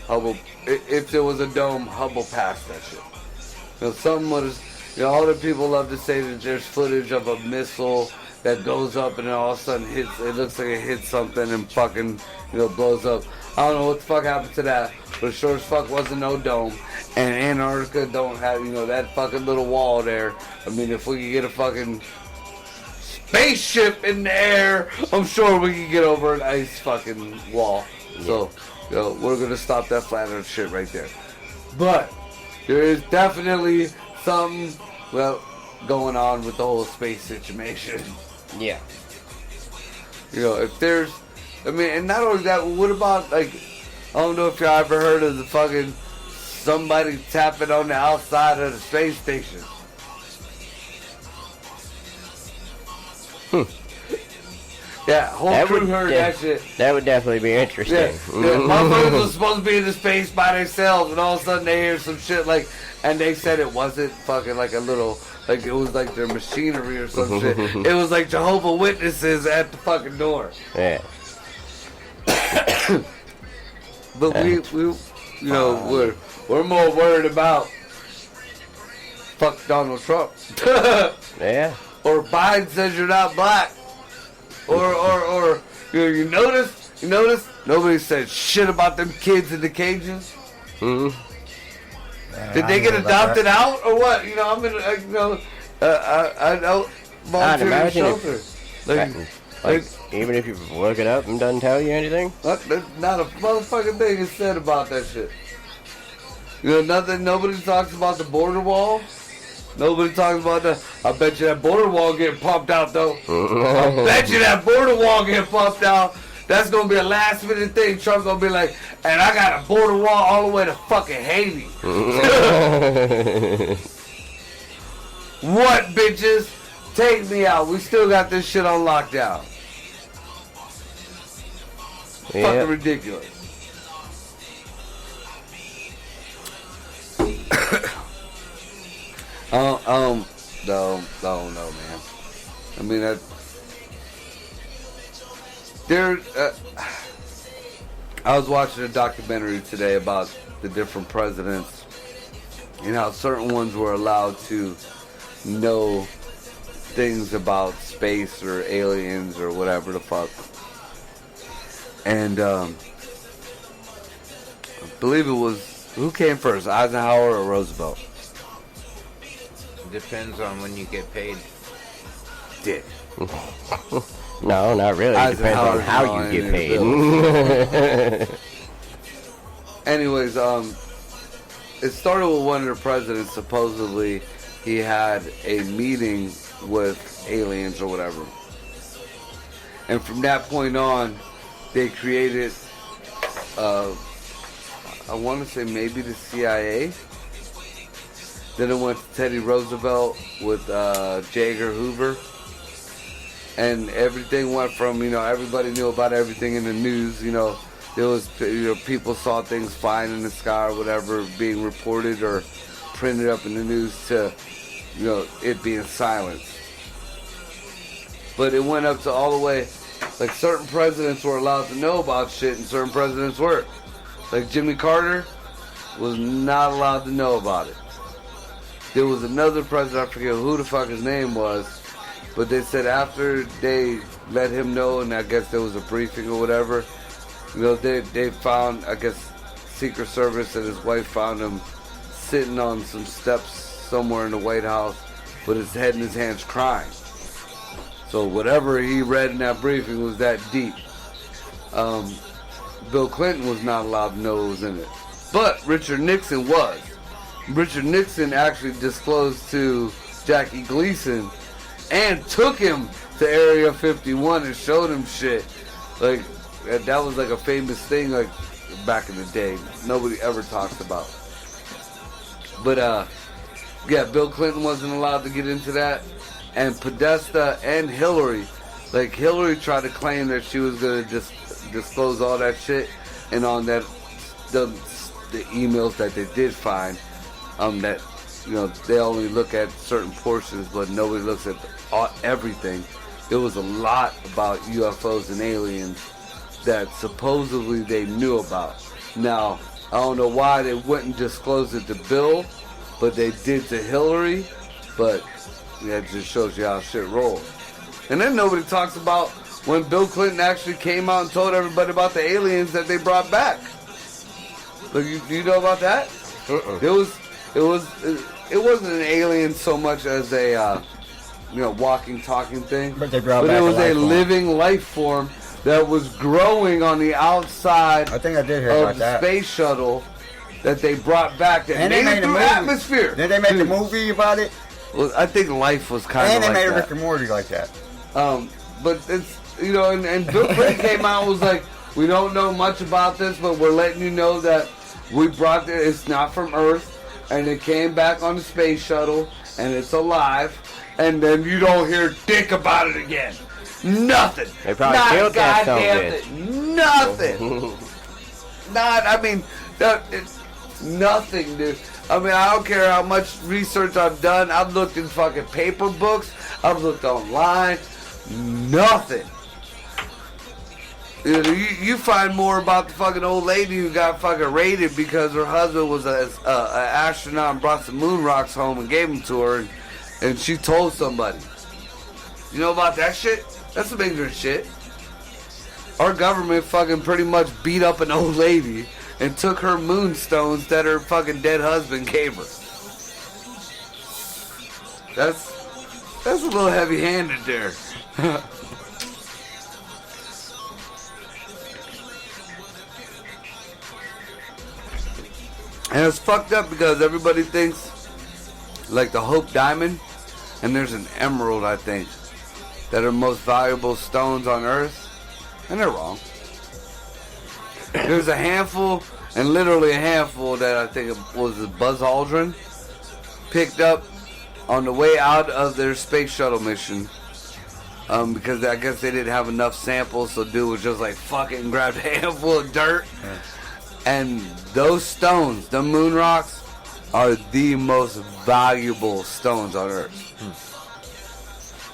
Hubble. If there was a dome, Hubble passed that shit. Some was. All the people love to say that there's footage of a missile that goes up and then all of a sudden hits. It looks like it hits something and fucking blows up. I don't know what the fuck happened to that, but sure as fuck wasn't no dome. And Antarctica don't have that fucking little wall there. I mean, if we could get a fucking spaceship in the air, I'm sure we could get over an ice fucking wall. Yeah. So we're gonna stop that flat earth shit right there. But there is definitely something going on with the whole space situation. Yeah. If there's, and not only that, what about, I don't know if y'all ever heard of the fucking somebody tapping on the outside of the space station. Yeah, whole crew heard that shit. That would definitely be interesting. Yeah, motherfuckers was supposed to be in the space by themselves, and all of a sudden they hear some shit and they said it wasn't fucking like a little, it was like their machinery or some shit. It was like Jehovah's Witnesses at the fucking door. Yeah. But we're more worried about fuck Donald Trump. Yeah. Or Biden says you're not black. Or you notice nobody said shit about them kids in the cages. Did they get adopted out or what? I'm in I know volunteer shelter. Even if you look it up and doesn't tell you anything? Not a motherfucking thing is said about that shit. Nothing. Nobody talks about the border wall. Nobody talks about that. I bet you that border wall getting pumped out, though. I bet you that border wall getting pumped out. That's going to be a last minute thing. Trump's going to be like, and I got a border wall all the way to fucking Haiti. What, bitches? Take me out. We still got this shit on lockdown. Yep. Fucking ridiculous. No, man. I mean, I was watching a documentary today about the different presidents and how certain ones were allowed to know things about space or aliens or whatever the fuck. And I believe it was, who came first, Eisenhower or Roosevelt? Depends on when you get paid. Dick. No, not really. It depends on how you get paid. Anyways, it started with one of the presidents. Supposedly, he had a meeting with aliens or whatever. And from that point on, they created, I want to say maybe the CIA. Then it went to Teddy Roosevelt with J. Edgar Hoover. And everything went from, everybody knew about everything in the news, there was, people saw things flying in the sky or whatever being reported or printed up in the news to, it being silenced. But it went up to all the way, like certain presidents were allowed to know about shit and certain presidents weren't. Like Jimmy Carter was not allowed to know about it. There was another president, I forget who the fuck his name was, but they said after they let him know, and I guess there was a briefing or whatever, they found, I guess, Secret Service and his wife found him sitting on some steps somewhere in the White House with his head in his hands crying. So whatever he read in that briefing was that deep. Bill Clinton was not allowed to know what was in it. But Richard Nixon was. Richard Nixon actually disclosed to Jackie Gleason and took him to Area 51 and showed him shit. Like, that was like a famous thing, like, back in the day. Nobody ever talks about. But, yeah, Bill Clinton wasn't allowed to get into that. And Podesta and Hillary, like, Hillary tried to claim that she was going to disclose all that shit. And on that, the emails that they did find, that, they only look at certain portions, but nobody looks at everything. There was a lot about UFOs and aliens that supposedly they knew about. Now, I don't know why they wouldn't disclose it to Bill, but they did to Hillary. But that just shows you how shit rolls. And then nobody talks about when Bill Clinton actually came out and told everybody about the aliens that they brought back. Look, you know about that? It wasn't an alien so much as a walking, talking thing. But they brought but back it was a form. living life form that was growing on the outside. I think I did hear of about the that. space shuttle that they brought back that And made they made it a through movie. atmosphere. Did they make a movie about it? Well, I think life was kind of And they like made that. Rick and Morty like that. But it's, and Bill Clinton came out and was like, we don't know much about this, but we're letting you know that we brought it. It's not from Earth, and it came back on the space shuttle, and it's alive, and then you don't hear dick about it again. Nothing. They probably Not killed that goddamn son thing. Nothing. It's nothing, dude. I mean, I don't care how much research I've done. I've looked in fucking paper books. I've looked online. Nothing. You find more about the fucking old lady who got fucking raided because her husband was an astronaut and brought some moon rocks home and gave them to her, and she told somebody. You know about that shit? That's some ignorant shit. Our government fucking pretty much beat up an old lady and took her moonstones that her fucking dead husband gave her. That's a little heavy-handed there. And it's fucked up because everybody thinks like the Hope Diamond and there's an emerald, I think, that are most valuable stones on Earth, and they're wrong. There's a handful, and literally a handful, that I think it was Buzz Aldrin picked up on the way out of their space shuttle mission, because I guess they didn't have enough samples, so dude was just like fucking grabbed a handful of dirt. Yeah. And those stones, the moon rocks, are the most valuable stones on Earth.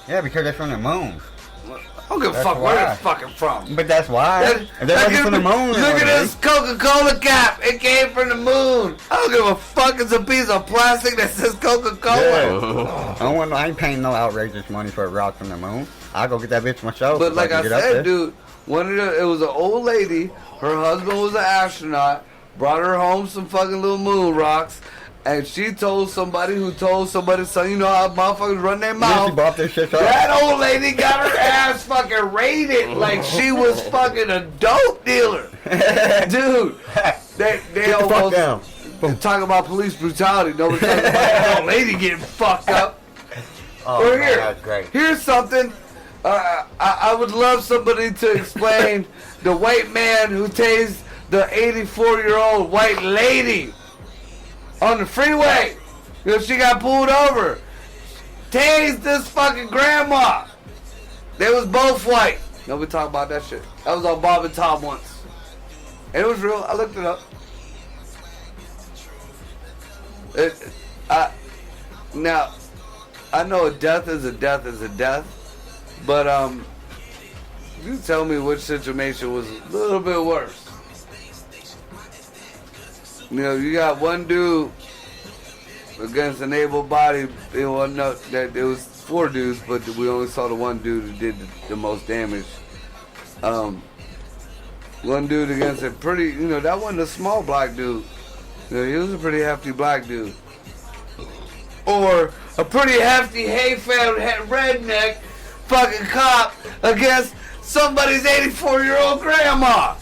Yeah, because they're from the moon. I don't give a fuck where they're fucking from. But that's why. If they're from the moon. Look at this Coca-Cola cap. It came from the moon. I don't give a fuck. It's a piece of plastic that says Coca-Cola. Yeah. I ain't paying no outrageous money for a rock from the moon. I'll go get that bitch myself. But like I said, dude, it was an old lady. Her husband was an astronaut. Brought her home some fucking little moon rocks. And she told somebody who told somebody, so you know how motherfuckers run their mouth. Yeah, she bought this shit up. That old lady got her ass fucking raided like she was fucking a dope dealer. Dude, they Get almost, the fuck down. Talking about police brutality. Nobody's talking about an old lady getting fucked up. Oh, Or man, here, that's great. here's something. I would love somebody to explain the white man who tased the 84-year-old white lady on the freeway. You know, she got pulled over. Tased this fucking grandma. They was both white. Nobody talk about that shit. That was on Bob and Tom once. And it was real. I looked it up. Now, I know a death is a death is a death, but you tell me which situation was a little bit worse. You know, you got one dude against an able-bodied. It was 4 dudes, but we only saw the one dude who did the most damage. One dude against a pretty, that wasn't a small black dude. He was a pretty hefty black dude. Or a pretty hefty, hay-fed redneck fucking cop against somebody's 84-year-old grandma.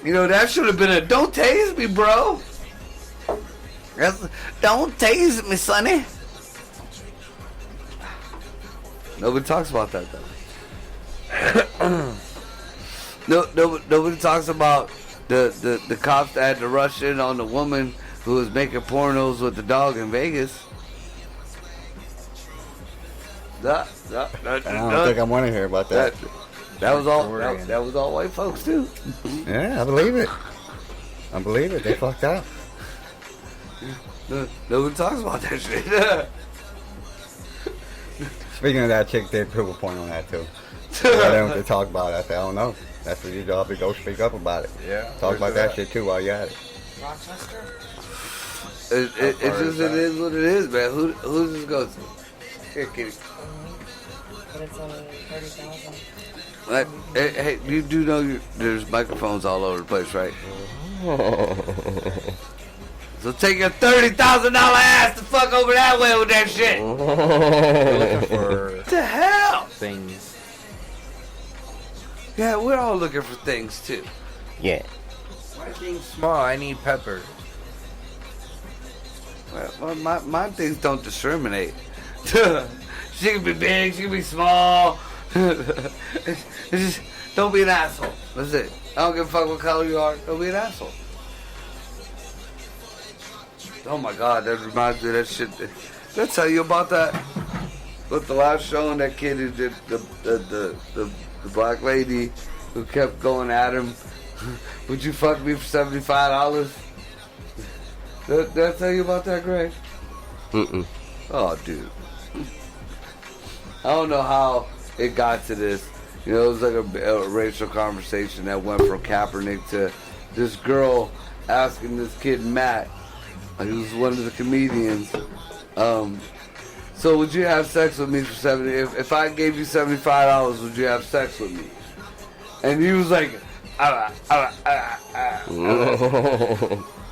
That should have been a don't tase me, bro. Don't tase me, sonny. Nobody talks about that, though. Nobody talks about the cops that had to rush in on the woman who was making pornos with the dog in Vegas. I don't think I want to hear about that. That was all. That was all white folks too. Yeah, I believe it. They fucked up. Nobody talks about that shit. Speaking of that, chick did prove a point on that too. I don't have to talk about it. I said, I don't know. That's what your job is. Go speak up about it. Yeah. Talk about that shit too while you at it. Rochester? It is what it is, man. Who's this go to? Here, kitty. But it's only 30,000. Hey, you do know there's microphones all over the place, right? So take your $30,000 ass to fuck over that way with that shit. Looking for What the hell? things. Yeah, we're all looking for things too. Yeah. My thing's small. I need pepper. Well, my things don't discriminate. She can be big, she can be small. It's just, don't be an asshole. That's it. I don't give a fuck what color you are. Don't be an asshole. Oh my God, that reminds me of that shit. Did I tell you about that? With the last show and that kid who did the black lady who kept going at him. Would you fuck me for $75? Did I tell you about that, Greg? Mm-mm. Oh, dude. I don't know how it got to this. It was like a racial conversation that went from Kaepernick to this girl asking this kid, Matt, he was one of the comedians, so would you have sex with me for $70? If I gave you $75, would you have sex with me? And he was like,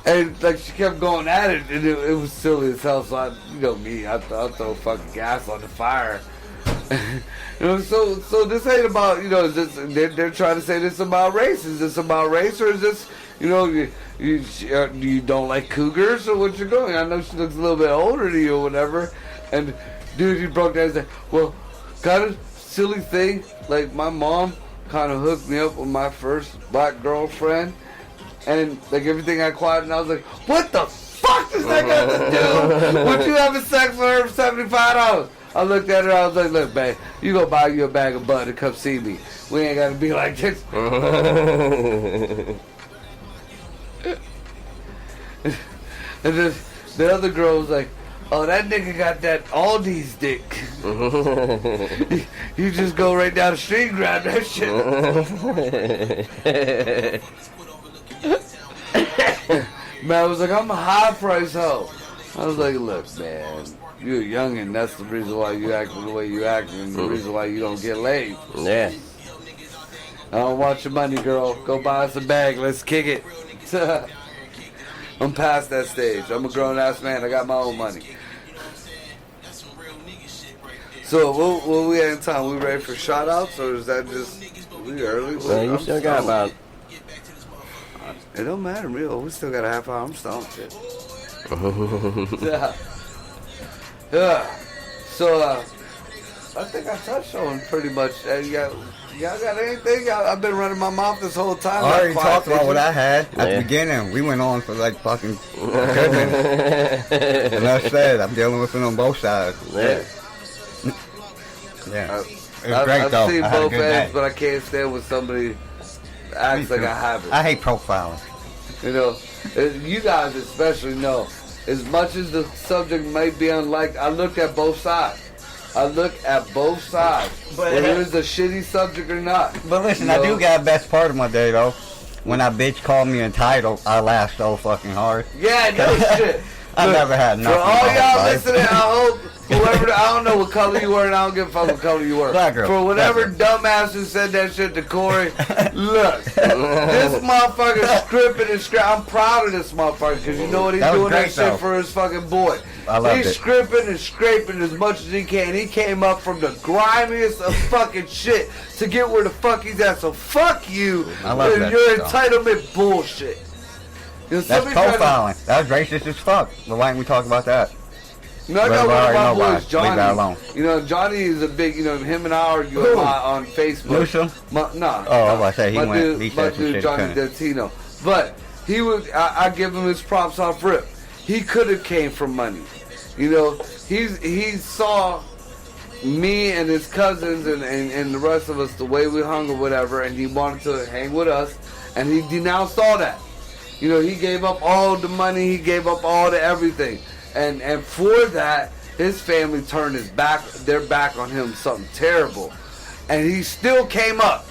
and like she kept going at it, and it was silly as hell. So I'll throw fucking gas on the fire. So this ain't about is this, they're trying to say this about race. Is this about race, or is this you don't like cougars, or what you're going? I know she looks a little bit older than you or whatever. And dude, he broke down and said, well, kind of silly thing. Like my mom kind of hooked me up with my first black girlfriend, and like everything I quiet, and I was like, what the fuck does that got to do? Would you having sex with her for $75? I looked at her, I was like, look, babe, you go buy you a bag of butter and come see me. We ain't got to be like this. And then the other girl was like, oh, that nigga got that Aldi's dick. You just go right down the street and grab that shit. Man, I was like, I'm a high price hoe. I was like, look, man, you're young and that's the reason why you acting the way you act and the reason why you don't get laid. Yeah. I don't want your money, girl. Go buy us a bag. Let's kick it. I'm past that stage. I'm a grown-ass man. I got my own money. So, what we at in time? We ready for shout-outs, or is that just... we early? Well, you still got about It don't matter, real. We still got a half hour. I'm stoned, shit. Yeah. So, I think I touched on pretty much. Y'all got anything? I've been running my mouth this whole time. I already talked about what I had at the beginning. We went on for like fucking 10 minutes. And I said, I'm dealing with it on both sides. Yeah. Yeah. It was great, though. I've seen I had a both good ends, day. but I can't stand when somebody acts like I haven't. I hate profiling. You know, you guys especially know, as much as the subject might be unlike, I look at both sides. I look at both sides, whether it's a shitty subject or not. But listen, I do got the best part of my day, though. When that bitch called me entitled, I laughed so fucking hard. Yeah, no shit. I never had nothing. For all about y'all life. listening, I hope whoever, I don't know what color you were, and I don't give a fuck what color you were. Black girl. For whatever dumbass who said that shit to Corey, look, this motherfucker stripping and I'm proud of this motherfucker, because you know what, he's That was doing great, that shit though. for his fucking boy. I loved He's it. stripping and scraping as much as he can. He came up from the grimiest of fucking shit to get where the fuck he's at. So fuck you I love and that your shit, though. entitlement bullshit. You know, That's somebody tried to- profiling. That was racist as fuck. But why didn't we talk about that? No, I But got we one of already my know why. boys, Johnny. Leave that alone. You know, Johnny is a big, you know, him and I argue Who? a lot on Facebook. Newsom? No. Oh, I was about to say, he my went- dude, he my said some dude shit Johnny he couldn't. Dentino. But he was, I give him his props off rip. He could have came from money. You know, he saw me and his cousins and the rest of us the way we hung or whatever, and he wanted to hang with us, and he denounced all that. You know, he gave up all the money, he gave up all the everything. And for that, his family turned their back on him, something terrible. And he still came up.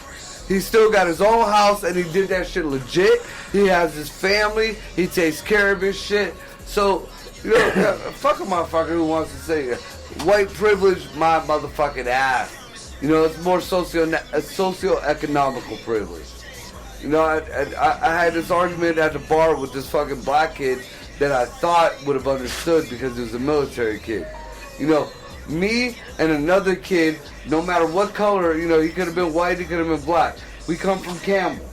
He still got his own house, and he did that shit legit. He has his family, he takes care of his shit. So, you know, fuck a motherfucker who wants to say white privilege, my motherfucking ass. You know, it's more socio-economical privilege. You know, I had this argument at the bar with this fucking black kid that I thought would have understood because he was a military kid. You know, me and another kid, no matter what color, you know, he could have been white, he could have been black. We come from Campbell.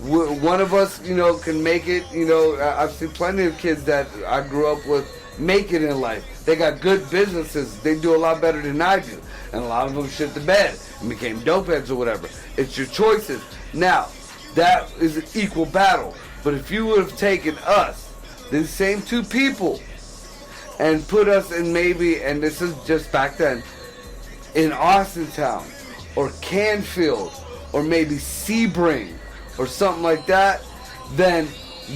One of us, you know, can make it. You know, I've seen plenty of kids that I grew up with make it in life. They got good businesses. They do a lot better than I do. And a lot of them shit the bed and became dope heads or whatever. It's your choices. Now, that is an equal battle. But if you would have taken us, the same two people, and put us in maybe, and this is just back then, in Austintown, or Canfield, or maybe Sebring, or something like that, then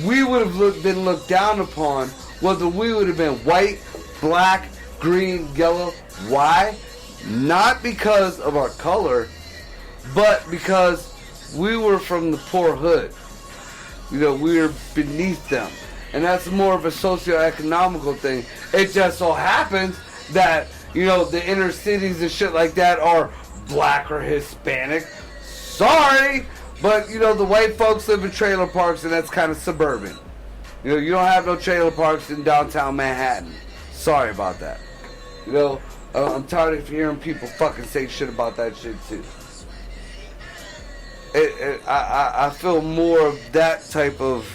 we would have been looked down upon, whether we would have been white, black, green, yellow. Why? Not because of our color, but because we were from the poor hood. You know, we were beneath them. And that's more of a socio-economical thing. It just so happens that, you know, the inner cities and shit like that are black or Hispanic. Sorry! But, you know, the white folks live in trailer parks, and that's kind of suburban. You know, you don't have no trailer parks in downtown Manhattan. Sorry about that. You know, I'm tired of hearing people fucking say shit about that shit, too. I feel more of that type of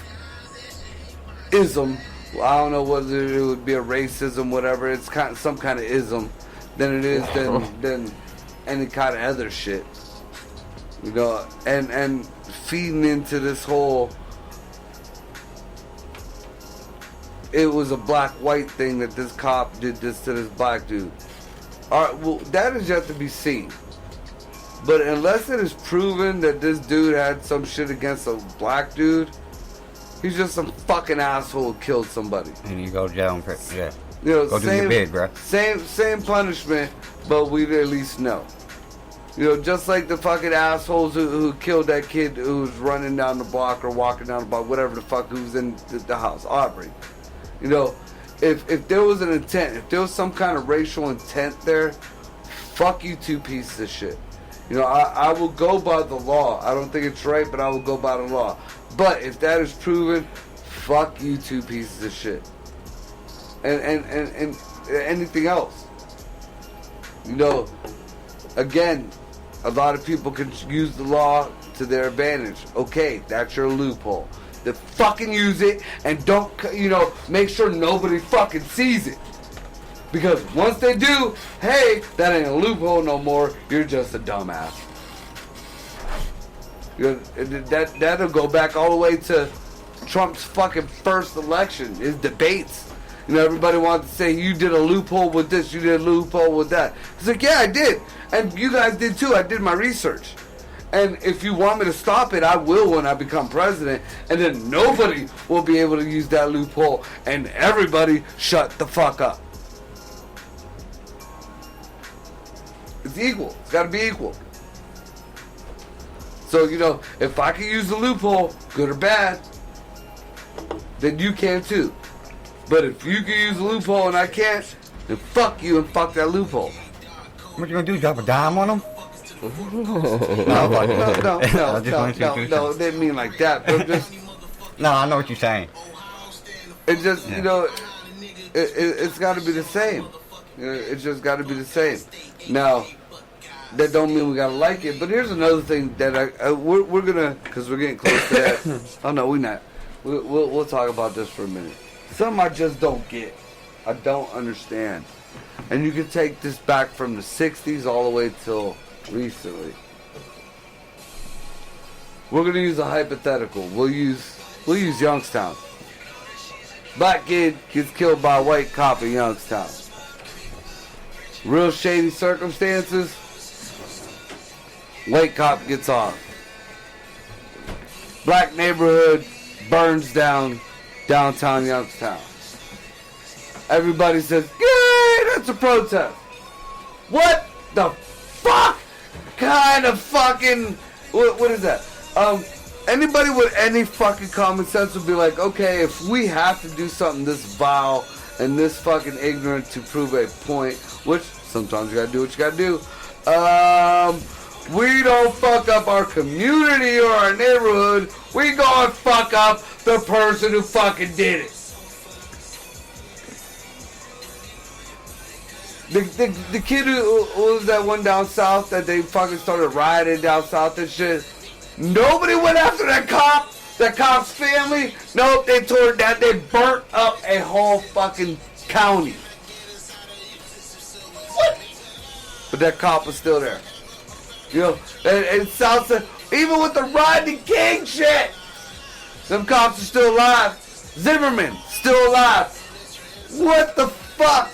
ism. I don't know whether it would be a racism, whatever. It's kind of some kind of ism than it is than any kind of other shit. You know, and feeding into this whole, it was a black-white thing that this cop did this to this black dude. All right, well, that is yet to be seen. But unless it is proven that this dude had some shit against a black dude, he's just some fucking asshole who killed somebody. And you go to jail and prison. Yeah. You know, Go do your bid, bro. Same punishment, but we'd at least know. You know, just like the fucking assholes who killed that kid who was running down the block or walking down the block, whatever the fuck, who was in the house, Aubrey. You know, if there was an intent, if there was some kind of racial intent there, fuck you two pieces of shit. You know, I will go by the law. I don't think it's right, but I will go by the law. But if that is proven, fuck you two pieces of shit. And anything else. You know, again, a lot of people can use the law to their advantage. Okay, that's your loophole. to fucking use it and don't, make sure nobody fucking sees it. Because once they do, hey, that ain't a loophole no more. You're just a dumbass. That'll go back all the way to Trump's fucking first election, his debates. Everybody wanted to say, you did a loophole with this, you did a loophole with that. It's like, yeah, I did. And you guys did too. I did my research. And if you want me to stop it, I will when I become president. And then nobody will be able to use that loophole. And everybody shut the fuck up. It's equal. It's got to be equal. So, if I can use the loophole, good or bad, then you can too. But if you can use the loophole and I can't, then fuck you and fuck that loophole. What you gonna do? Drop a dime on them? No, they mean like that. But just, no, I know what you're saying. It just, it's got to be the same. It's just got to be the same. Now, that don't mean we gotta like it. But here's another thing that we're gonna, because we're getting close to that. Oh no, we're not. We'll talk about this for a minute. Something I just don't get. I don't understand. And you can take this back from the 60s all the way till recently. We're gonna use a hypothetical. We'll use Youngstown. Black kid gets killed by a white cop in Youngstown. Real shady circumstances. White cop gets off. Black neighborhood burns down downtown Youngstown. Everybody says, yay, that's a protest. What the fuck kind of fucking, what is that? Anybody with any fucking common sense would be like, okay, if we have to do something this vile and this fucking ignorant to prove a point, which sometimes you gotta do what you gotta do, we don't fuck up our community or our neighborhood. We go and fuck up the person who fucking did it. The kid who was that one down south that they fucking started rioting down south and shit. Nobody went after that cop. That cop's family. Nope, they tore it down. They burnt up a whole fucking county. What? But that cop was still there. And South, even with the Rodney King shit, them cops are still alive. Zimmerman, still alive. What the fuck?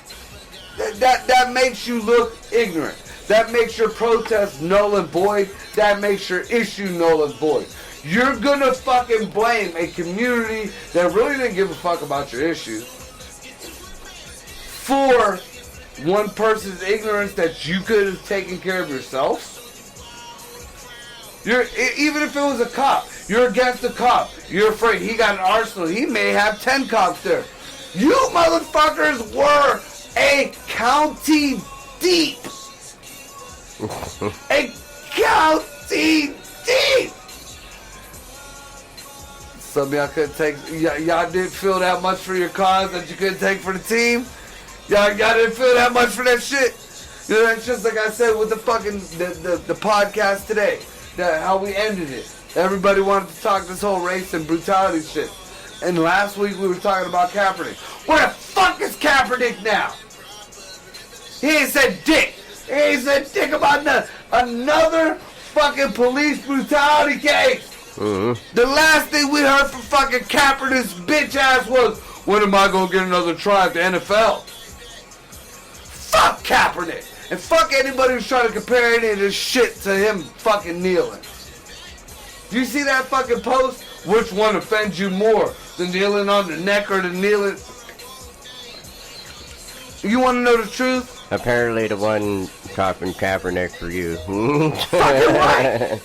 That makes you look ignorant. That makes your protest null and void. That makes your issue null and void. You're gonna fucking blame a community that really didn't give a fuck about your issue for one person's ignorance that you could have taken care of yourself. Even if it was a cop, you're against the cop. You're afraid he got an arsenal. He may have 10 cops there. You motherfuckers were a county deep. A county deep. Some of y'all couldn't take. Y'all didn't feel that much for your cause that you couldn't take for the team. Y'all didn't feel that much for that shit. It's just like I said with the fucking the podcast today. How we ended it. Everybody wanted to talk this whole race and brutality shit. And last week we were talking about Kaepernick. Where the fuck is Kaepernick now? He ain't said dick. He ain't said dick about another fucking police brutality case. The last thing we heard from fucking Kaepernick's bitch ass was, when am I gonna get another try at the NFL? Fuck Kaepernick. And fuck anybody who's trying to compare any of this shit to him fucking kneeling. Do you see that fucking post? Which one offends you more? The kneeling on the neck or the kneeling? You want to know the truth? Apparently the one chopping Kaepernick for you. Fucking right.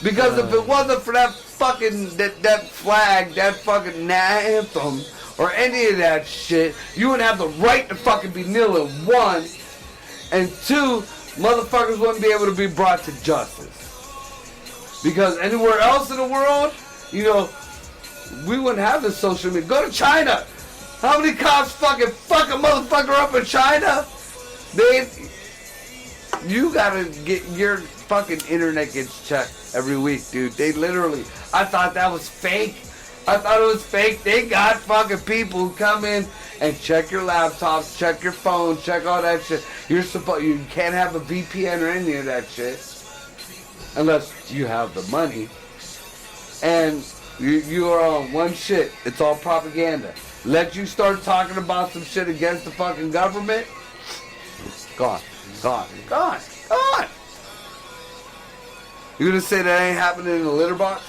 Because if it wasn't for that fucking, that flag, that fucking anthem, or any of that shit, you wouldn't have the right to fucking be kneeling, one. And two, motherfuckers wouldn't be able to be brought to justice. Because anywhere else in the world, we wouldn't have this social media. Go to China. How many cops fuck a motherfucker up in China? You gotta get your fucking internet gets checked every week, dude. They literally, I thought that was fake. I thought it was fake. They got fucking people who come in and check your laptops, check your phone, check all that shit. You can't have a VPN or any of that shit unless you have the money. And you are on one shit. It's all propaganda. Let you start talking about some shit against the fucking government. Gone. You gonna say that ain't happening in the litter box?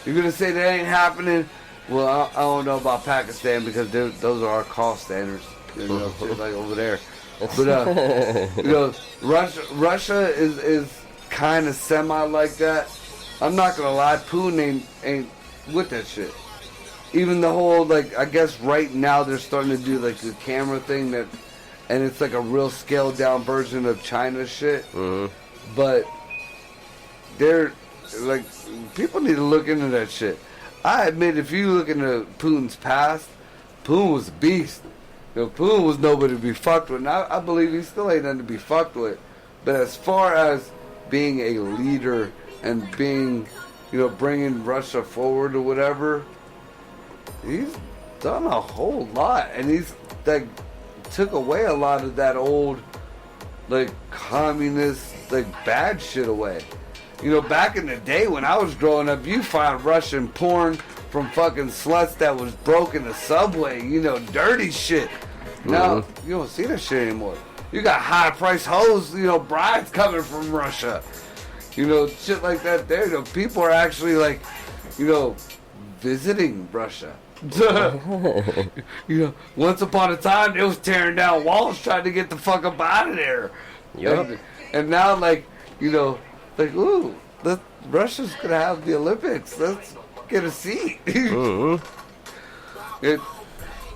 You gonna say that ain't happening? Well, I don't know about Pakistan because those are our cost standards. You know, shit like over there. But you know, Russia is kind of semi like that. I'm not gonna lie, Putin ain't with that shit. Even the whole, like, I guess right now they're starting to do like the camera thing and it's like a real scaled down version of China shit. Mm-hmm. But they're like, people need to look into that shit. I admit, if you look into Putin's past, Putin was a beast. You know, Putin was nobody to be fucked with. And I believe he still ain't nothing to be fucked with. But as far as being a leader and being, you know, bringing Russia forward or whatever, he's done a whole lot. And he's, like, took away a lot of that old, like, communist, like, bad shit away. You know, back in the day when I was growing up, you find Russian porn from fucking sluts that was broke in the subway, you know, dirty shit. Now, you don't see that shit anymore. You got high-priced hoes, you know, brides coming from Russia. You know, shit like that there. You know, people are actually, like, you know, visiting Russia. You know, once upon a time, they was tearing down walls trying to get the fuck up out of there. Yep. And now, like, you know, like, ooh, Russia's gonna have the Olympics. Let's get a seat.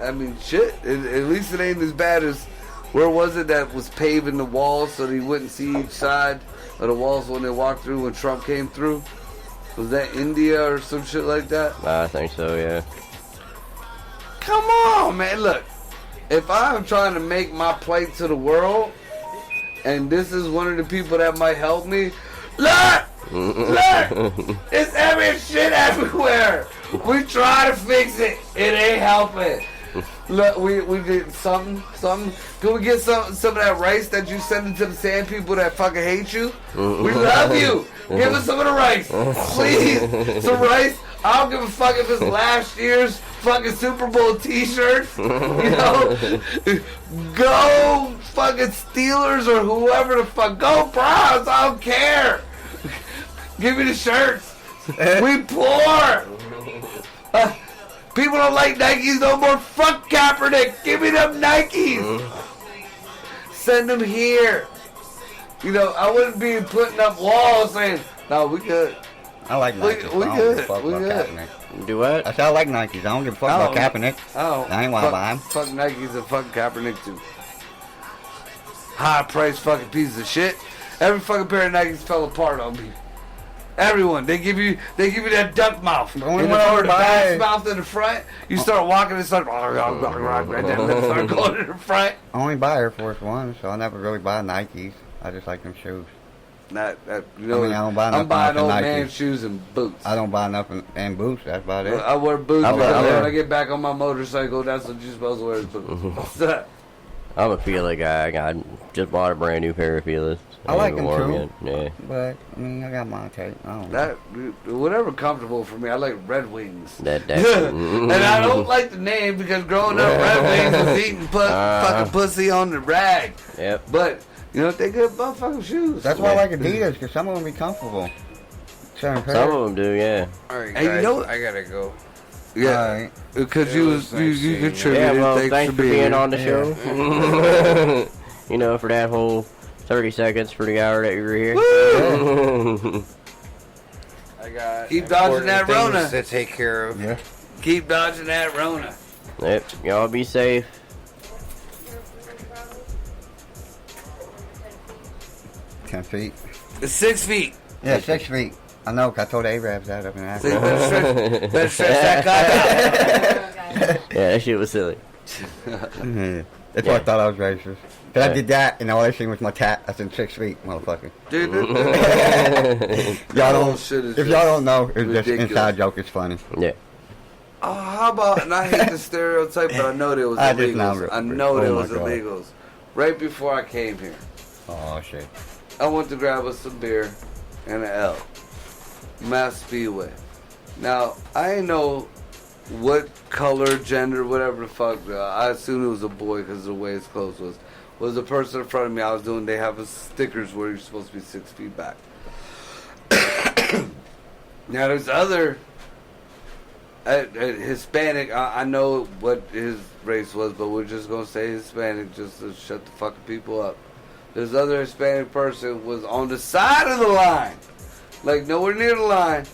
I mean, shit. At least it ain't as bad as where was it that was paving the walls so they wouldn't see each side of the walls when they walked through when Trump came through. Was that India or some shit like that? I think so, yeah. Come on, man. Look, if I'm trying to make my plate to the world, and this is one of the people that might help me, look, it's every shit everywhere. We try to fix it. It ain't helping. Look, we did something. Can we get some of that rice that you sending to the sand people that fucking hate you? We love you. Give us some of the rice, please. Some rice. I don't give a fuck if it's last year's fucking Super Bowl t-shirts. You know, go fucking Steelers or whoever the fuck. Go Browns. I don't care. Give me the shirts. We poor. People don't like Nikes no more. Fuck Kaepernick. Give me them Nikes. Send them here. You know, I wouldn't be putting up walls saying, no, we good. I like Nikes. We I don't good. give a fuck We about good. Kaepernick. Do what? I said I like Nikes. I don't give a fuck about Kaepernick. I ain't want to buy them. Fuck Nikes and fuck Kaepernick too. High price fucking pieces of shit. Every fucking pair of Nikes fell apart on me. Everyone, they give you that duck mouth. The only In one the I front, would the buy- back mouth in the front. You start walking and start right there, then start going to the front. I only buy Air Force One, so I never really buy Nikes. I just like them shoes. You know, I mean, I don't buy I'm nothing buying off old the man Nikes. shoes and boots. I don't buy nothing and boots. That's about it. I wear boots I because wear- when I get back on my motorcycle, that's what you're supposed to wear is boots. I'm a Fila guy. I just bought a brand new pair of Filas. I like them Haven't too. worn 'em yet. Yeah. But I mean, I got my tape. I don't know. That whatever comfortable for me. I like Red Wings. That And I don't like the name because growing up, Red Wings was eating fucking pussy on the rag. Yep. But you know they good motherfucking shoes. That's why I like Adidas, because some of them be comfortable. Certain pairs. Some of them do, yeah. Alright, Hey, you guys, know what? I gotta go. Yeah, Alright. because It you was nice seeing you. contributed. Yeah, well, thanks for being being here. on the show. You know, for that whole 30 seconds for the hour that you were here. Woo! I got Keep dodging that important Rona. things to take care of. Yeah. Keep dodging that Rona. Yep, y'all be safe. $10 feet. It's 6 feet. Yeah, 6 feet. I know, 'cause I told the Arabs that up in See, Africa. better stretch that guy out. Yeah, that shit was silly. Yeah. That's why I thought I was racist. But I did that, and all I seen was my tat. I said 6 feet, motherfucker. Dude, y'all don't. If y'all don't know, it's just inside joke. It's funny. Yeah. Oh, how about, and I hate the stereotype, but I know there was illegals. I know there was illegals. Right before I came here. Oh, shit. I went to grab us some beer and an L. Mass Speedway. Now, I didn't know what color, gender, whatever the fuck. I assumed it was a boy because of the way his clothes was. Was the person in front of me I was doing, they have stickers where you're supposed to be 6 feet back. Now, there's other... Hispanic, I know what his race was, but we're just going to say Hispanic just to shut the fucking people up. This other Hispanic person was on the side of the line, like nowhere near the line,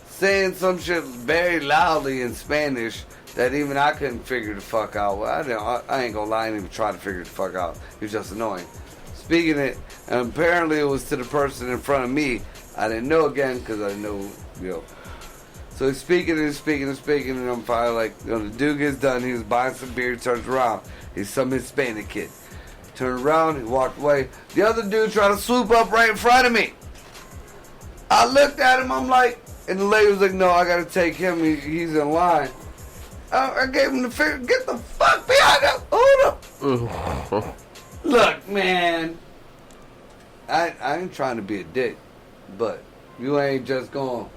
saying some shit very loudly in Spanish that even I couldn't figure the fuck out. Well, I ain't going to lie, I didn't even try to figure the fuck out. It was just annoying. Speaking it, and apparently it was to the person in front of me. I didn't know again because I know, So he's speaking, and I'm finally like, the dude gets done, he was buying some beer, turns around, he's some Hispanic kid. Turned around, he walked away. The other dude tried to swoop up right in front of me. I looked at him, I'm like, and the lady was like, no, I gotta take him, he's in line. I gave him the figure, get the fuck behind him, hold up. Look, man, I ain't trying to be a dick, but you ain't just going.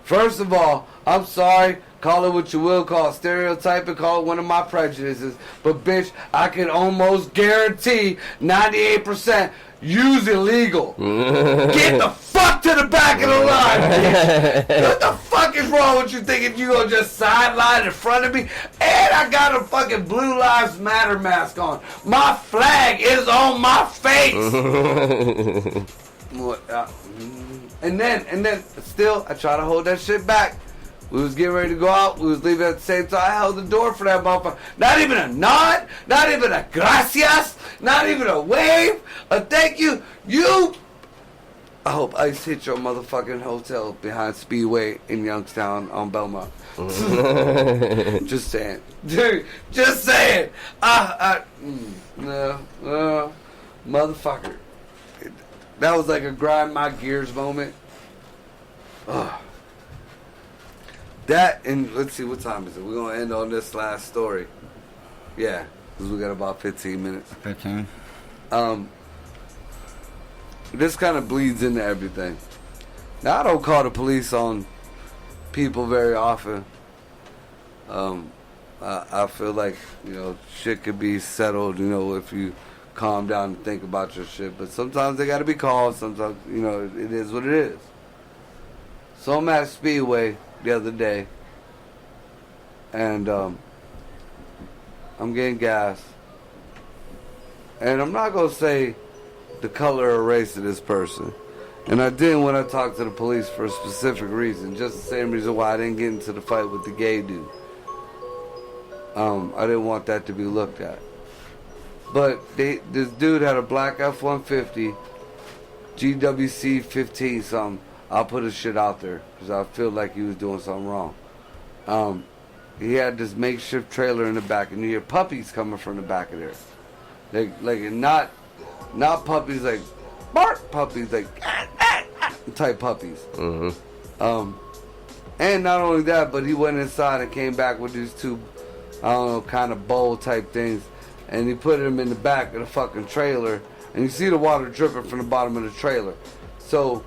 First of all, I'm sorry, call it what you will, call it stereotyping, call it one of my prejudices, but bitch, I can almost guarantee 98% use illegal. Get the fuck to the back of the line, bitch. What the fuck is wrong with you thinking you gonna just sideline in front of me? And I got a fucking Blue Lives Matter mask on. My flag is on my face. And then, still, I try to hold that shit back. We was getting ready to go out. We was leaving at the same time. I held the door for that motherfucker. Not even a nod. Not even a gracias. Not even a wave. A thank you. I hope ICE hit your motherfucking hotel behind Speedway in Youngstown on Belmont. Just saying. Dude, just saying. Motherfucker. That was like a grind my gears moment. Ugh. That, and let's see, what time is it? We're going to end on this last story. Yeah, because we got about 15 minutes. 15. This kind of bleeds into everything. Now, I don't call the police on people very often. I feel like, shit could be settled, if you calm down and think about your shit. But sometimes they got to be called. Sometimes, it is what it is. So I'm at Speedway the other day, and I'm getting gas. And I'm not going to say the color or race of this person. And I didn't when I talked to the police for a specific reason. Just the same reason why I didn't get into the fight with the gay dude. I didn't want that to be looked at. But this dude had a black F-150, GWC 15 something. I'll put his shit out there because I feel like he was doing something wrong. He had this makeshift trailer in the back, and you hear puppies coming from the back of there. Like not puppies like bark puppies, like type puppies. Mm-hmm. And not only that, but he went inside and came back with these two, I don't know, kind of bowl type things. And he put them in the back of the fucking trailer. And you see the water dripping from the bottom of the trailer. So,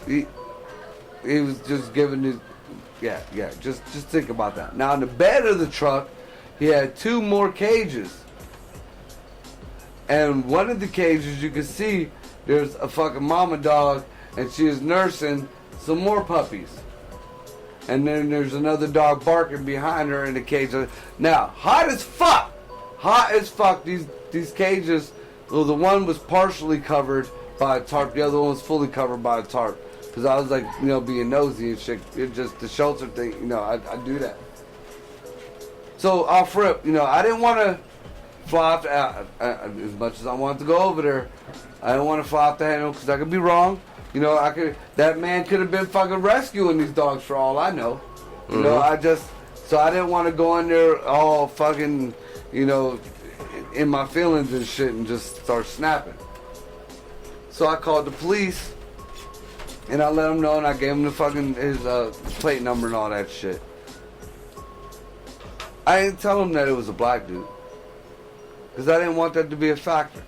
he was just giving his... Yeah, just think about that. Now, in the bed of the truck, he had 2 more cages. And one of the cages, you can see, there's a fucking mama dog, and she is nursing some more puppies. And then there's another dog barking behind her in the cage. Now, hot as fuck, these cages, well, the one was partially covered by a tarp, the other one was fully covered by a tarp. Because I was like, being nosy and shit. It just, the shelter thing, I do that. So, off rip, I didn't want to fly off as much as I wanted to go over there. I didn't want to fly off the handle because I could be wrong. That man could have been fucking rescuing these dogs for all I know. So I didn't want to go in there all fucking, in my feelings and shit and just start snapping. So I called the police and I let him know and I gave him the fucking his plate number and all that shit. I didn't tell him that it was a black dude because I didn't want that to be a factor.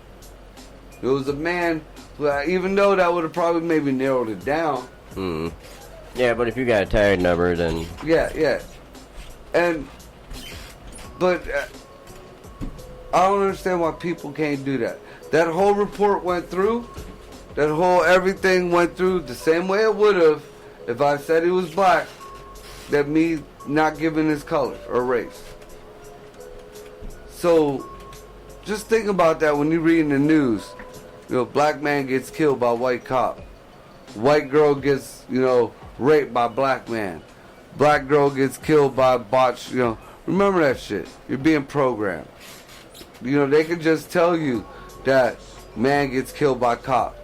It was a man, even though that would have probably maybe narrowed it down. Yeah, but if you got a tag number, then... Yeah. But I don't understand why people can't do that. That whole report went through. That whole everything went through the same way it would have if I said he was black. That me not giving his color or race. So, just think about that when you read in the news. You know, black man gets killed by white cop. White girl gets, raped by black man. Black girl gets killed by botched, Remember that shit. You're being programmed. They could just tell you that man gets killed by cop.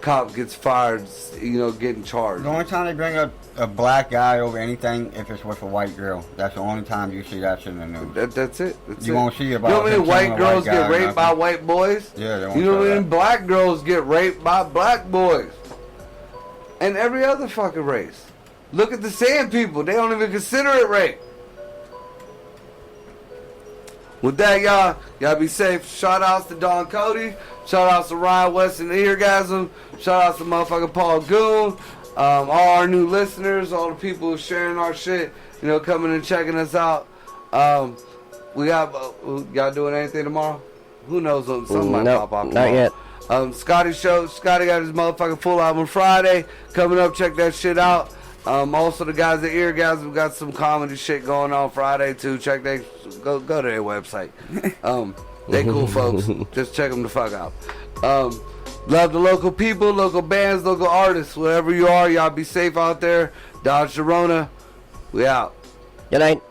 Cop gets fired, getting charged. The only time they bring up a black guy over anything if it's with a white girl. That's the only time you see that shit in the news. That's it. You won't see about. You know how many white girls get raped by white boys? Yeah, they won't. You know how many black girls get raped by black boys? And every other fucking race. Look at the sand people. They don't even consider it rape. With that, y'all be safe. Shout outs to Don Cody. Shout outs to Ryan West and the Eargasm. Shout outs to motherfucking Paul Goon. All our new listeners, all the people who sharing our shit, coming and checking us out. We got y'all doing anything tomorrow? Who knows? Something might pop off tomorrow. Not yet. Scotty got his motherfucking full album Friday coming up. Check that shit out. Also the guys at Eargasm got some comedy shit going on Friday too. Check go to their website. They cool folks. Just check them the fuck out. Love the local people, local bands, local artists, wherever you are. Y'all be safe out there. Dodge the Rona. We out. Good night.